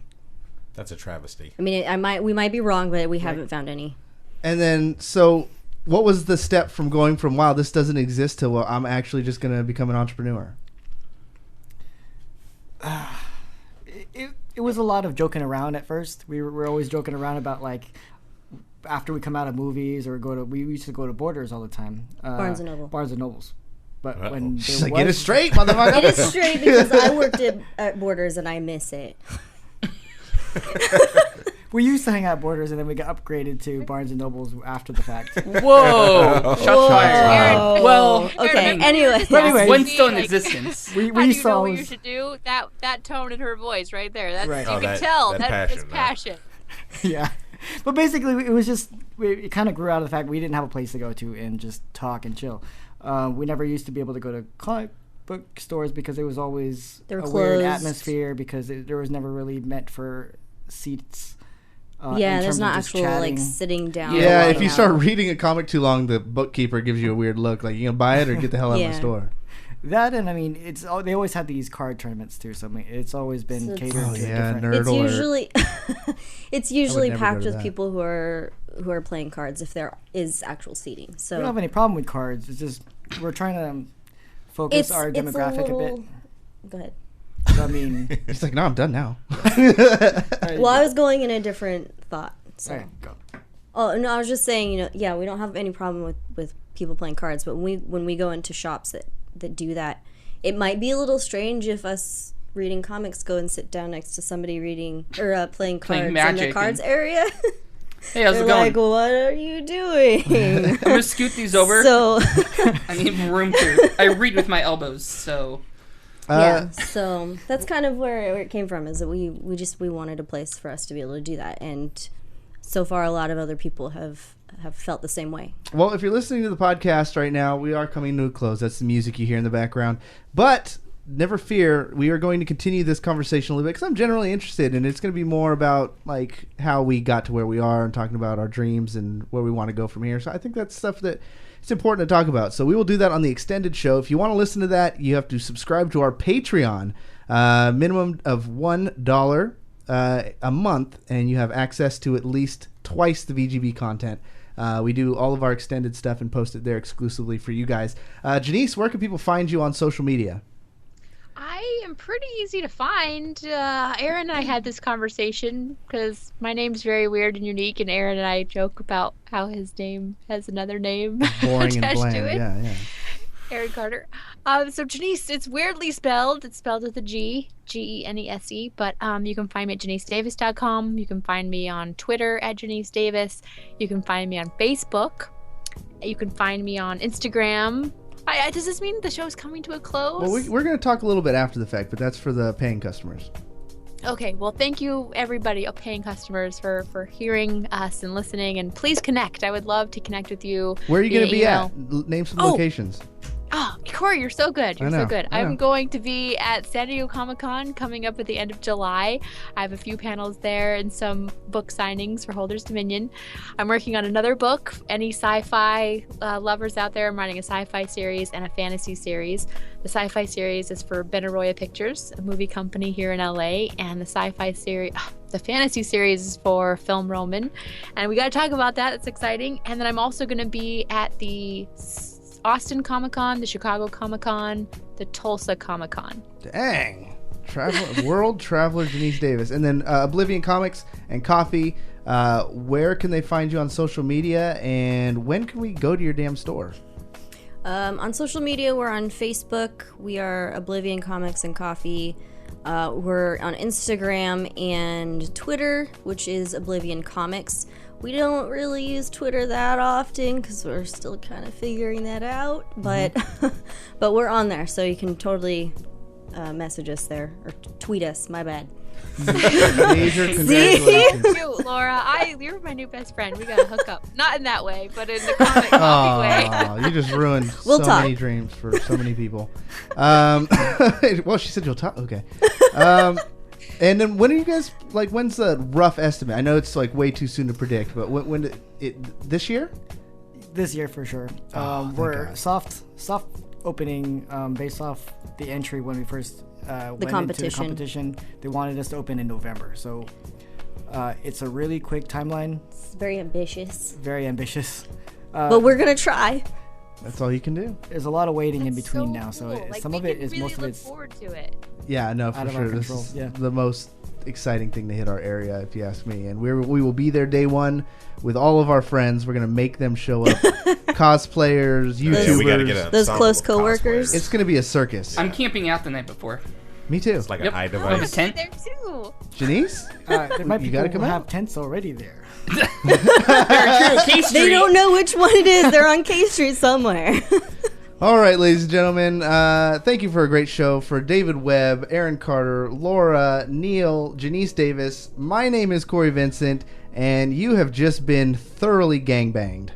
S4: That's a travesty.
S6: I mean, we might be wrong, but we haven't found any.
S1: And then, so what was the step from going from, wow, this doesn't exist, to, well, I'm actually just going to become an entrepreneur?
S8: It was a lot of joking around at first. We were always joking around about, like, after we come out of movies or we used to go to Borders all the time.
S6: Barnes and Nobles.
S8: But when
S1: She's like, get it straight, motherfucker.
S6: It is straight, because I worked at Borders and I miss it.
S8: We used to hang out at Borders, and then we got upgraded to Barnes and Nobles after the fact.
S5: Whoa! Shots fired. Well,
S6: okay. Anyway,
S5: one still in existence.
S8: We saw
S7: know what you should do? That tone in her voice right there. That's
S8: right.
S7: You can tell that is
S4: passion.
S8: Yeah, but basically, it was just it kind of grew out of the fact we didn't have a place to go to and just talk and chill. We never used to be able to go to comic book stores because it was always a weird atmosphere, because there was never really meant for seats.
S6: There's not actual like sitting down.
S1: Yeah, if you start reading a comic too long, the bookkeeper gives you a weird look, like, you gonna buy it or get the hell out of the store.
S8: That, and I mean, they always had these card tournaments too, so I mean, it's always been catered to different.
S1: Nerd
S6: it's usually packed with people who are playing cards if there is actual seating. So
S8: we don't have any problem with cards. It's just we're trying to focus our demographic a bit.
S6: Go ahead.
S8: I mean,
S1: it's like, no, I'm done now.
S6: Well, I was going in a different thought. So.
S8: All right, go.
S6: Oh no, I was just saying, we don't have any problem with people playing cards, but when we go into shops that do that, it might be a little strange if us reading comics go and sit down next to somebody reading or playing cards in the cards area.
S5: Hey, how's it going?
S6: Like, what are you doing?
S5: I'm gonna scoot these over.
S6: So
S5: I need room to. I read with my elbows, so.
S6: So that's kind of where it came from, is that we wanted a place for us to be able to do that, and so far a lot of other people have felt the same way.
S1: Well, if you're listening to the podcast right now, we are coming to a close. That's the music you hear in the background, but never fear, we are going to continue this conversation a little bit, because I'm generally interested, and it's going to be more about like how we got to where we are and talking about our dreams and where we want to go from here. So I think that's stuff that it's important to talk about. So we will do that on the extended show. If you want to listen to that, you have to subscribe to our Patreon, minimum of $1 a month, and you have access to at least twice the VGB content. We do all of our extended stuff and post it there exclusively for you guys. Genese, where can people find you on social media?
S7: I am pretty easy to find. Aaron and I had this conversation because my name's very weird and unique, and Aaron and I joke about how his name has another name
S1: boring
S7: attached
S1: and bland.
S7: to it.
S1: Yeah.
S7: Aaron Carter. So Genese, it's weirdly spelled. It's spelled with a G, Genese. But you can find me at genesedavis.com. You can find me on Twitter at Genese Davis. You can find me on Facebook. You can find me on Instagram. Does this mean the show's coming to a close?
S1: Well, we're going to talk a little bit after the fact, but that's for the paying customers.
S7: Okay, well, thank you, everybody, paying customers, for hearing us and listening. And please connect. I would love to connect with you.
S1: Where are you going to be
S7: email.
S1: at? Name some locations.
S7: Oh, Corey, you're so good. You're so good.
S1: I know.
S7: I'm going to be at San Diego Comic-Con coming up at the end of July. I have a few panels there and some book signings for Holders Dominion. I'm working on another book. Any sci-fi lovers out there, I'm writing a sci-fi series and a fantasy series. The sci-fi series is for Benaroya Pictures, a movie company here in LA, and the sci-fi series... the fantasy series is for Film Roman. And we got to talk about that. It's exciting. And then I'm also going to be at the Austin Comic-Con, the Chicago Comic-Con, the Tulsa Comic-Con.
S1: Dang. World Traveler Genese Davis. And then Oblivion Comics and Coffee. Where can they find you on social media? And when can we go to your damn store?
S6: On social media, we're on Facebook. We are Oblivion Comics and Coffee. We're on Instagram and Twitter, which is Oblivion Comics. We don't really use Twitter that often because we're still kind of figuring that out, but but we're on there, so you can totally message us there or tweet us. My bad.
S1: Major congratulations.
S7: Thank you, Laura. You're my new best friend. We gotta hook up. Not in that way, but in the comic coffee way.
S1: You just ruined many dreams for so many people. Well, she said you'll talk. Okay. And then when are you guys, when's the rough estimate? I know it's way too soon to predict, but when this year?
S8: This year for sure. We're soft opening based off the entry when we first went into the competition. They wanted us to open in November, so it's a really quick timeline.
S6: It's very ambitious.
S8: Very ambitious.
S6: But we're gonna try.
S1: That's all you can do.
S8: There's a lot of waiting in between now, so
S7: cool.
S8: some of it is
S7: really
S8: most of
S7: look
S8: it's
S7: forward to it.
S1: Yeah, no, for sure. This is the most exciting thing to hit our area, if you ask me. And we will be there day one with all of our friends. We're gonna make them show up. Cosplayers, YouTubers.
S4: Yeah, we gotta get
S6: those close coworkers.
S1: It's gonna be a circus.
S5: I'm camping out the night before.
S1: Me too.
S4: It's like a high
S5: I have a
S4: device.
S5: tent.
S7: There too.
S1: Genese?
S8: there might be
S1: You gotta
S8: people
S1: come
S8: who
S1: out.
S8: have tents already there.
S5: Very true. K Street.
S6: They don't know which one it is. They're on K Street somewhere.
S1: All right, ladies and gentlemen, thank you for a great show. For David Webb, Aaron Carter, Laura, Neil, Genese Davis, my name is Corey Vincent, and you have just been thoroughly gangbanged.